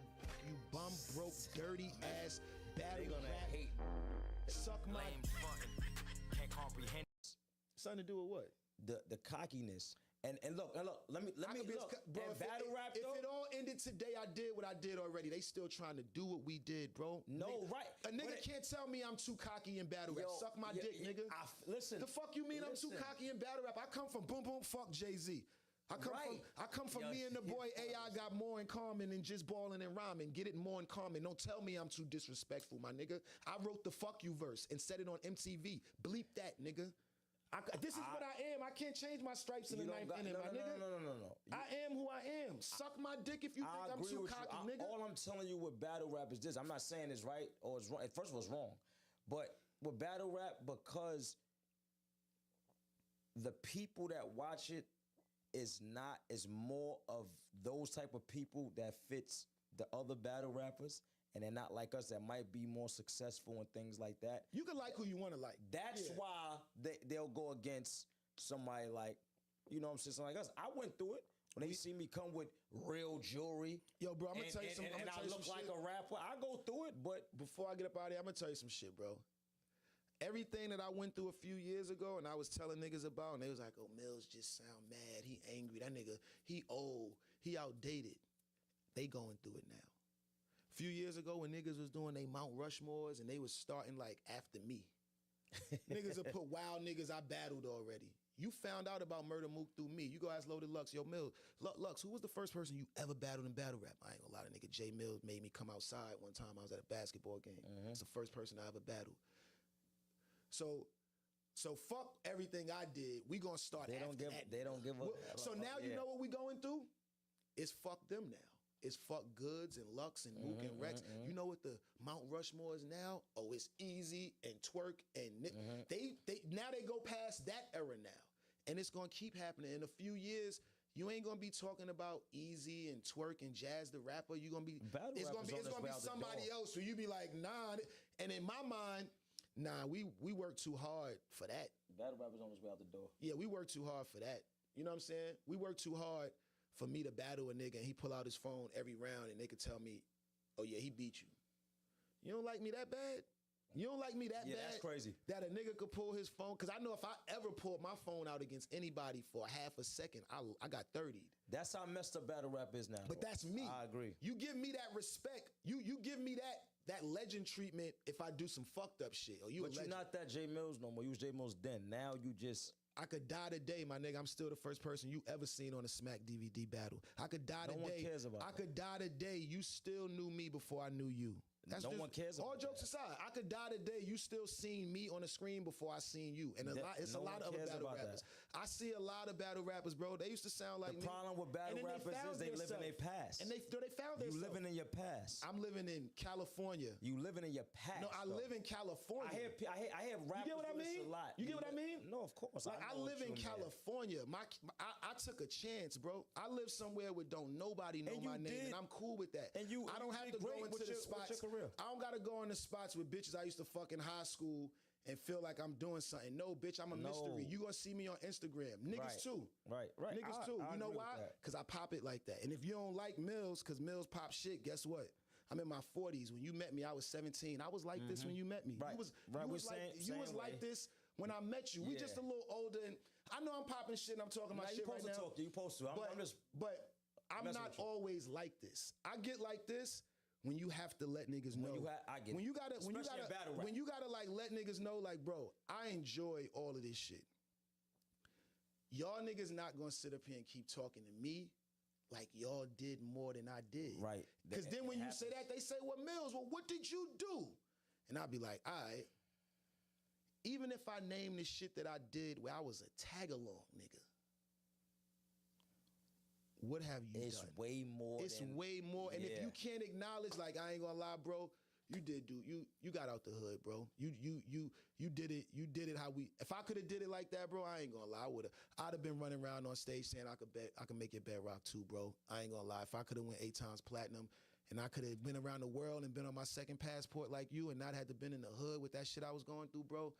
you bum broke, dirty ass, battle rap. Hate. Suck my. Can't comprehend. Something to do with what? The cockiness. And look, let me look. Bro, if battle rap, if it all ended today, I did what I did already. They still trying to do what we did, bro. No, right. A nigga can't tell me I'm too cocky in battle rap. Suck my dick, nigga. Listen. The fuck you mean I'm too cocky in battle rap? I come from boom boom fuck Jay-Z. I come from me and the boy AI got more in common than just balling and rhyming. Get it more in common. Don't tell me I'm too disrespectful, my nigga. I wrote the fuck you verse and said it on MTV. Bleep that, nigga. This is what I am. I can't change my stripes in the ninth inning, my nigga. No. I am who I am. Suck my dick if you think I'm too cocky, nigga. All I'm telling you with battle rap is this. I'm not saying it's right or it's wrong. First of all, it's wrong. But with battle rap, because the people that watch it is more of those type of people that fits the other battle rappers. And they're not like us that might be more successful and things like that. You can like who you want to like. That's why they'll go against somebody like, you know what I'm saying, somebody like us. I went through it. When they see me come with real jewelry. Yo, bro, I'm going to tell you something. And I look like a rapper. I go through it, but before I get up out of here, I'm going to tell you some shit, bro. Everything that I went through a few years ago and I was telling niggas about, and they was like, oh, Mills just sound mad. He angry. That nigga, he old. He outdated. They going through it now. A few years ago when niggas was doing they Mount Rushmores and they was starting like after me. Niggas would put wild niggas I battled already. You found out about Murder Mook through me. You go ask Loaded Lux, yo, Mills, Lux, who was the first person you ever battled in battle rap? I ain't gonna lie to nigga. Jay Mills made me come outside one time. I was at a basketball game. It's the first person I ever battled. So fuck everything I did. We gonna start They don't give up. So now you know what we going through? It's fuck them now. It's fuck Goods and Lux and Mook and Rex. You know what the Mount Rushmore is now? Oh, it's Easy and Twerk and Nick. They now they go past that era now. And it's gonna keep happening. In a few years, you ain't gonna be talking about Easy and Twerk and Jazz the rapper. It's gonna be somebody else. So you be like, nah. And in my mind, nah, we work too hard for that. Battle rappers on his way out the door. Yeah, we work too hard for that. You know what I'm saying? We work too hard for me to battle a nigga and he pull out his phone every round and they could tell me, oh yeah, he beat you. You don't like me that bad? You don't like me that bad? That's crazy. That a nigga could pull his phone? Because I know if I ever pulled my phone out against anybody for half a second, I got 30'd. That's how messed up battle rap is now. But that's me. I agree. You give me that respect. You give me that legend treatment if I do some fucked up shit. Or you but you're not that Jay Mills no more. You was Jay Mills then. Now you just... I could die today, my nigga. I'm still the first person you ever seen on a Smack DVD battle. I could die today. No one cares about that. I could die today. You still knew me before I knew you. No one cares about all jokes aside, I could die today. You still seen me on the screen before I seen you. And it's a lot of other battle rappers. I see a lot of battle rappers, bro. They used to sound like the problem with battle rappers is they live in their past. And they found themselves. You living in your past. I'm living in California. You living in your past. No, I live in California. I hear rappers. You get what I mean? A lot. You get what I mean? No, of course. Like I live in California. I took a chance, bro. I live somewhere where don't nobody know my name, and I'm cool with that. And I don't have to go into the spots. I don't gotta go in the spots with bitches I used to fuck in high school and feel like I'm doing something. No, bitch, I'm a mystery. You gonna see me on Instagram. Niggas too. Right. Niggas too. You know why? Because I pop it like that. And if you don't like Mills, because Mills pop shit, guess what? I'm in my 40s. When you met me, I was 17. I was like this when you met me. Right. You was like this when I met you. We just a little older. And I know I'm popping shit and I'm talking about shit right now. You supposed to. But I'm not always like this. I get like this when you have to let niggas know. When you gotta like let niggas know, like, bro, I enjoy all of this shit. Y'all niggas not gonna sit up here and keep talking to me like y'all did more than I did. Right. Because then when you say that, they say, well, Mills, well, what did you do? And I'll be like, all right. Even if I name the shit that I did where I was a tag-along nigga, what have you done? It's way more. It's way more. And if you can't acknowledge, like, I ain't gonna lie, bro, you did do you got out the hood, bro. You did it. You did it how we. If I could have did it like that, bro, I ain't gonna lie. I'd have been running around on stage saying I could make it bedrock too, bro. I ain't gonna lie. If I could have went 8 times platinum, and I could have been around the world and been on my second passport like you, and not had to been in the hood with that shit I was going through, bro.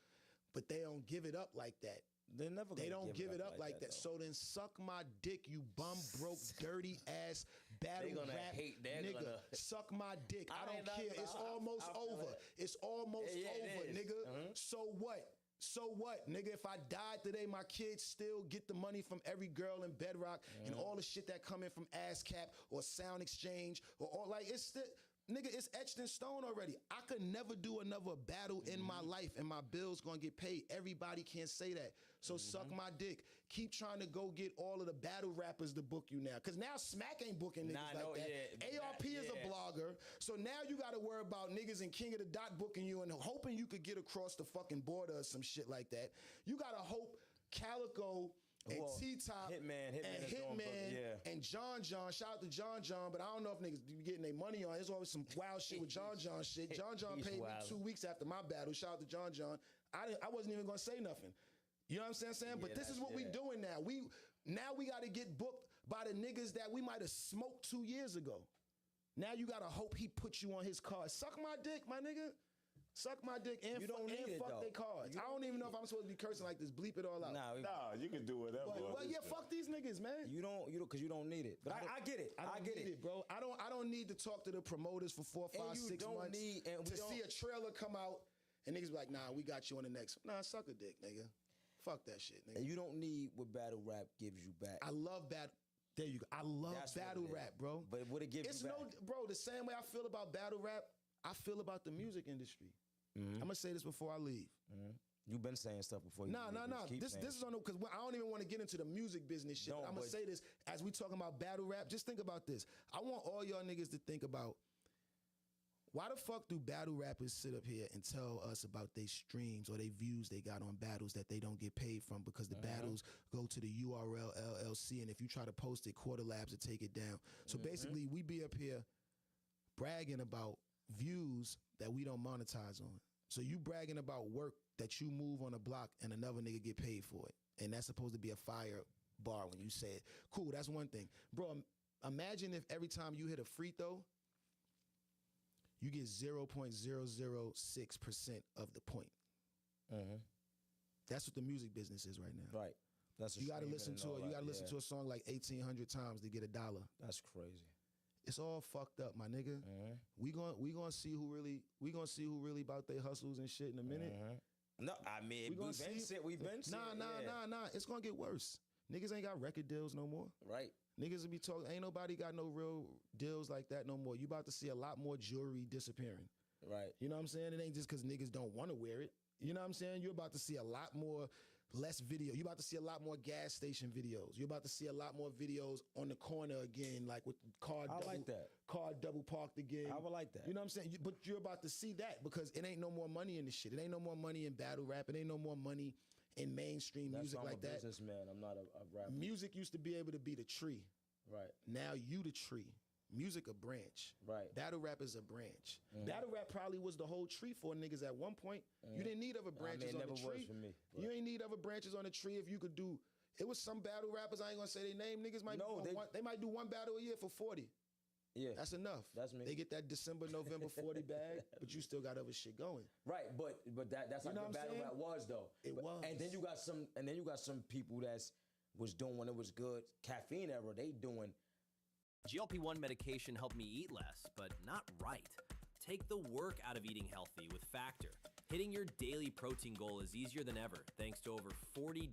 But they don't give it up like that. They don't give it up like that. So then suck my dick, you bum broke, dirty ass battle rap nigga. Suck my dick. I don't care. It's almost over. It's almost over, nigga. So what? So what, nigga? If I died today, my kids still get the money from every girl in Bedrock and all the shit that come in from ASCAP or Sound Exchange or all, like, it's still. Nigga, it's etched in stone already. I could never do another battle in my life and my bills gonna get paid. Everybody can't say that. So suck my dick. Keep trying to go get all of the battle rappers to book you now. Cause now Smack ain't booking niggas like that. ARP is a blogger. So now you gotta worry about niggas in King of the Dot booking you and hoping you could get across the fucking border or some shit like that. You gotta hope Calico and T-Top and Hitman and John, shout out to John, but I don't know if niggas be getting their money on. There's always some wild shit with John shit. John paid me 2 weeks after my battle. Shout out to John. I wasn't even gonna say nothing. You know what I'm saying? But this is what we doing now. We gotta get booked by the niggas that we might have smoked 2 years ago. Now you gotta hope he put you on his card. Suck my dick, my nigga. Suck my dick and fuck their cards. I don't even know if I'm supposed to be cursing like this. Bleep it all out. Nah, you can do whatever. Well, yeah, fuck these niggas, man. You don't, because you don't need it. But I get it. I get it, bro. I don't need to talk to the promoters for 4, 5, 6 months to see a trailer come out and niggas be like, nah, we got you on the next. Nah, suck a dick, nigga. Fuck that shit, nigga. And you don't need what battle rap gives you back. I love battle. There you go. I love battle rap, bro. But what it gives you back? Bro, the same way I feel about battle rap, I feel about the music industry. I'm gonna say this before I leave. You've been saying stuff before. Nah. This is on because I don't even want to get into the music business shit. I'm gonna say this as we talking about battle rap. Just think about this. I want all y'all niggas to think about why the fuck do battle rappers sit up here and tell us about their streams or their views they got on battles that they don't get paid from because the battles go to the URL LLC and if you try to post it, Quarter Labs will take it down. So basically, we be up here bragging about views that we don't monetize on. So you bragging about work that you move on a block and another nigga get paid for it. And that's supposed to be a fire bar when you say it. Cool, that's one thing. Bro, imagine if every time you hit a free throw, you get 0.006% of the point. That's what the music business is right now. Right. That's you gotta listen to it. You gotta listen to a song like 1,800 times to get $1. That's crazy. It's all fucked up, my nigga. We gonna see who really about their hustles and shit in a minute. No, I mean, we've been seeing Nah. It's gonna get worse. Niggas ain't got record deals no more. Right. Niggas will be talking. Ain't nobody got no real deals like that no more. You about to see a lot more jewelry disappearing. Right. You know what I'm saying? It ain't just because niggas don't want to wear it. You know what I'm saying? You're about to see a lot more. Less video. You're about to see a lot more gas station videos. You're about to see a lot more videos on the corner again, like with car double parked again. I would like that. You know what I'm saying? But you're about to see that because it ain't no more money in this shit. It ain't no more money in battle rap. It ain't no more money in mainstream music like that. I'm a businessman. I'm not a rapper. Music used to be able to be the tree. Right. Now you the tree. Music a branch. Right. Battle rap is a branch. Battle rap probably was the whole tree for niggas at one point. You didn't need other branches on the tree. Was for me, you ain't need other branches on the tree if you could do. It was some battle rappers, I ain't gonna say their name. Niggas might they might do one battle a year for 40. Yeah. That's enough. That's me. They get that December, November 40 bag, but you still got other shit going. Right, but that's You like know what what I'm battle saying? rap was though. It was. And then you got some people that's was doing when it was good. Caffeine era, they doing. GLP-1 medication helped me eat less, but not right. Take the work out of eating healthy with Factor. Hitting your daily protein goal is easier than ever, thanks to over 40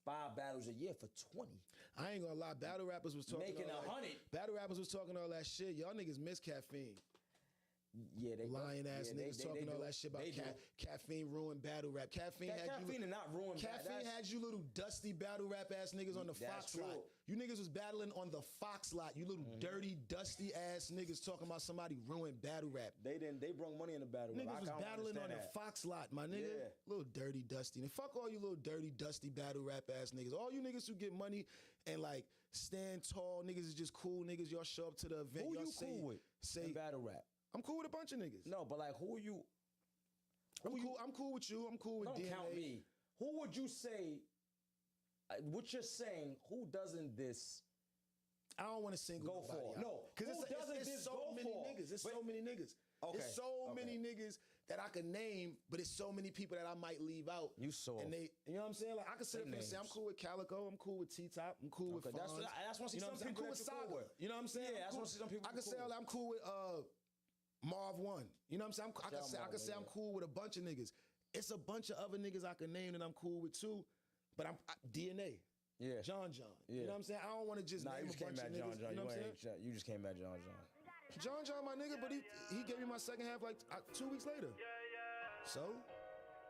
5 battles a year for 20. I ain't gonna lie, battle rappers was talking Making all 100. Battle rappers was talking all that shit. Y'all niggas miss caffeine. Yeah, they lying ass yeah, niggas talking all that shit about caffeine ruined battle rap. Caffeine did not ruin Caffeine had you little dusty battle rap ass niggas on the Fox lot. You niggas was battling on the Fox lot. You little dirty, dusty ass niggas talking about somebody ruined battle rap. They brought money in the battle rap. Niggas was battling on the Fox lot, my nigga. Yeah. Little dirty, dusty. And fuck all you little dirty, dusty battle rap ass niggas. All you niggas who get money and like stand tall niggas is just cool niggas. Y'all show up to the event. Who y'all you cool with in battle rap? I'm cool with a bunch of niggas. No, but like who are you? I'm cool with you. I'm cool with Don't DNA. count me. Who would you say? What you're saying? Who doesn't this? I don't want to single go nobody for. out. No, because it's so many for? niggas. It's so many niggas. Okay. It's so many niggas that I could name, but it's so many people that I might leave out. You saw. And they, you know what I'm saying? Like I could sit up and say I'm cool with Calico. I'm cool with T-Top. I'm cool with Fonz. That's what I see some I'm people cool with that you're cool Saga. with. You know what I'm saying? Yeah, that's what I see some people. I could say I'm cool with Marv One. You know what I'm saying? I could say I'm cool with a bunch of niggas. It's a bunch of other niggas I can name that I'm cool with too. But DNA. Yeah. John. Yeah. You know what I'm saying? I don't want to just name a bunch of niggas. You know what I'm saying? You just came at John. John, my nigga, but he gave me my second half like 2 weeks later. So,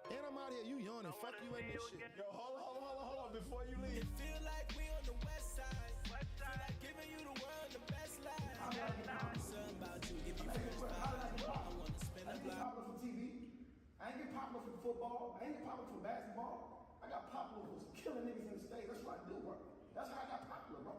and I'm out here. You yawning. Fuck you and this shit. Yo, hold on. Before you leave. It feel like we on the west side. Feel like giving you the world the best life. Something about you give me first vibe. I wanna spin a block. Popular for TV. I ain't get popular for football. I ain't get popular for basketball. I got popular for killing niggas in the state. That's what I do, bro. That's how I got popular, bro.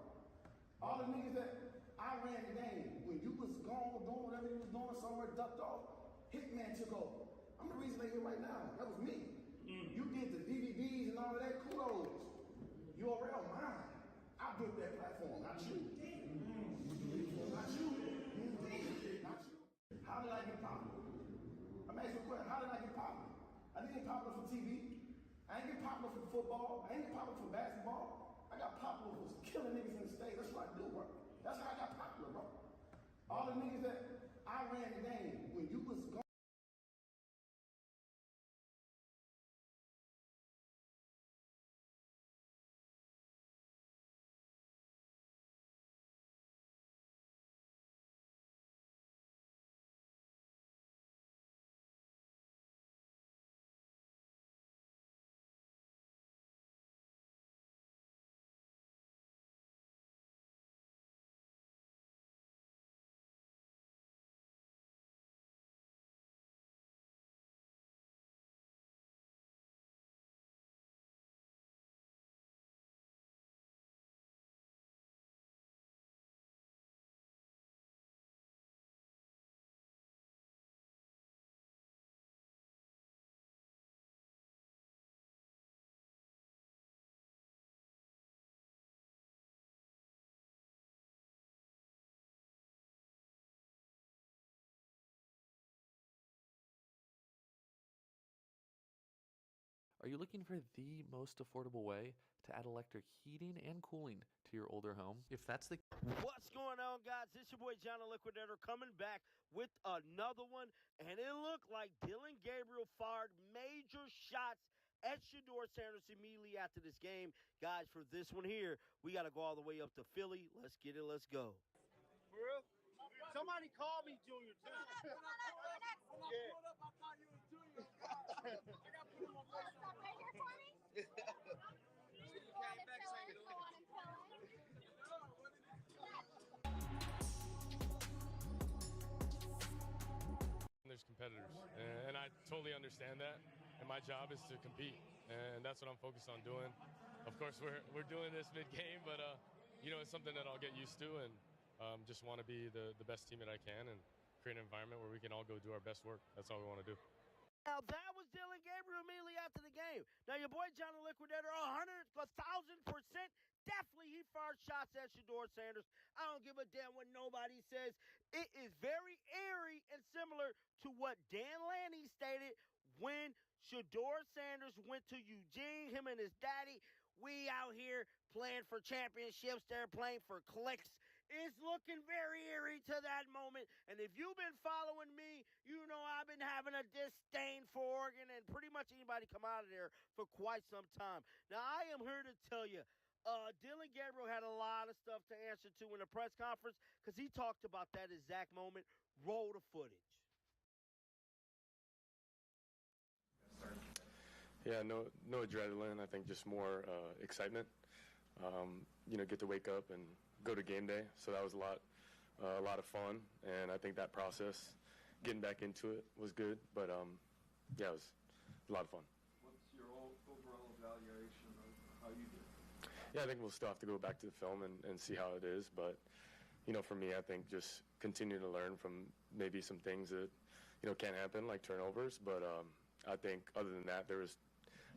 All the niggas that I ran the game, when you was gone doing whatever you was doing somewhere, ducked off, Hitman took over. I'm the reason they here right now. That was me. You did the DVDs and all of that. Kudos. URL mine. I built that platform, not you. Not you. Not you. How did I get popular? I'm asking a question. How did I get popular? I didn't get popular for TV. I ain't get popular for football. I ain't get popular for basketball. I got popular for killing niggas in the state. That's what I do, bro. That's how I got popular, bro. All the niggas that I ran the game, when you was gone. Are you looking for the most affordable way to add electric heating and cooling to to your older home? If that's the What's going on, guys? It's your boy John the Liquidator coming back with another one, and it looked like Dylan Gabriel fired major shots at Shedeur Sanders immediately after this game. Guys, for this one here, we got to go all the way up to Philly. Let's get it. Let's go. For real? Somebody call me Junior, too. There's competitors, and I totally understand that, and my job is to compete, and that's what I'm focused on doing. Of course, we're doing this mid-game, but you know, it's something that I'll get used to, and just want to be the best teammate I can and create an environment where we can all go do our best work. That's all we want to do. Now, that was Dylan Gabriel immediately after the game. Now, your boy John the Liquidator, 1,000%, definitely he fired shots at Shedeur Sanders. I don't give a damn what nobody says. It is very eerie and similar to what Dan Lanning stated when Shedeur Sanders went to Eugene, him and his daddy. We out here playing for championships. They're playing for clicks. It's looking very eerie to that moment. And if you've been following me, you know I've been having a disdain for Oregon and pretty much anybody come out of there for quite some time. Now, I am here to tell you, Dylan Gabriel had a lot of stuff to answer to in the press conference because he talked about that exact moment. Roll the footage. Yeah, no adrenaline. I think just more excitement. You know, get to wake up and go to game day. So that was a lot of fun, and I think that process, getting back into it, was good. But yeah, it was a lot of fun. What's your overall evaluation of how you did? Yeah, I think we'll still have to go back to the film and see how it is. But you know, for me, I think just continue to learn from maybe some things that you know can happen, like turnovers. But I think other than that, there was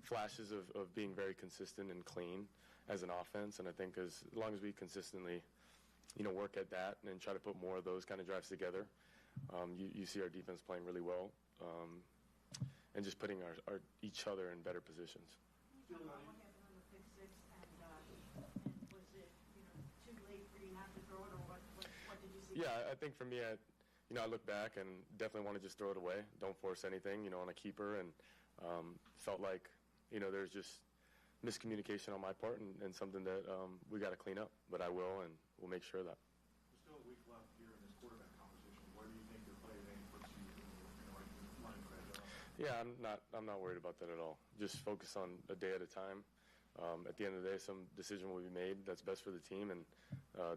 flashes of being very consistent and clean as an offense, and I think as long as we consistently, you know, work at that and try to put more of those kind of drives together, you see our defense playing really well, and just putting our each other in better positions. What happened on the pick six, and was it too late for you not to throw it, or what did you see? Yeah, I think for me, I look back and definitely want to just throw it away. Don't force anything, on a keeper, and felt like, there's just miscommunication on my part and something that we got to clean up. But I will, and we'll make sure of that. There's still a week left here in this quarterback competition. Where do you think your play today puts you in the right line for that? Yeah, I'm not worried about that at all. Just focus on a day at a time. At the end of the day, some decision will be made that's best for the team, and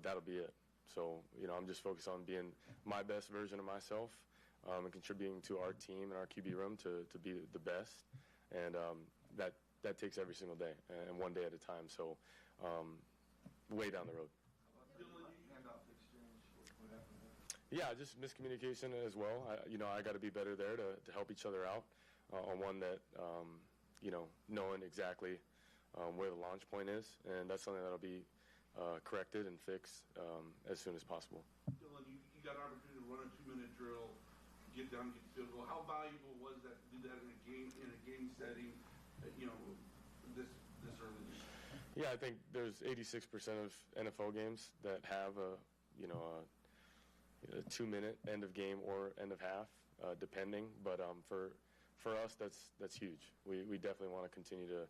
that'll be it. So, I'm just focused on being my best version of myself and contributing to our team and our QB room to be the best. And that takes every single day and one day at a time. So, way down the road. Yeah, just miscommunication as well. I got to be better there to help each other out on one that, knowing exactly where the launch point is. And that's something that'll be corrected and fixed as soon as possible. Dylan, you got an opportunity to run a 2-minute drill, get down, get the field goal. How valuable was that to do that in a game setting, this early? Yeah, I think there's 86% of NFL games that have a 2-minute end of game or end of half, depending. But for us, that's huge. We definitely want to continue to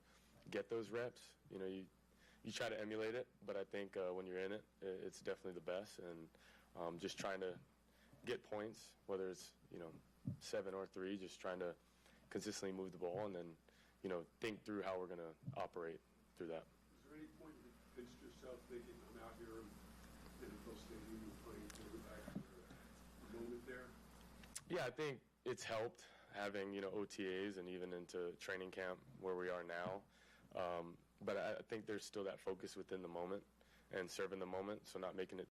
get those reps. You try to emulate it, but I think when you're in it, it's definitely the best. And just trying to get points, whether it's 7 or 3, just trying to consistently move the ball and then think through how we're going to operate through that. Is there any point you pinched yourself thinking, I'm out here in NFL Stadium and playing quarterback? Moment there? Yeah, I think it's helped having OTAs and even into training camp where we are now. But I think there's still that focus within the moment and serving the moment, so not making it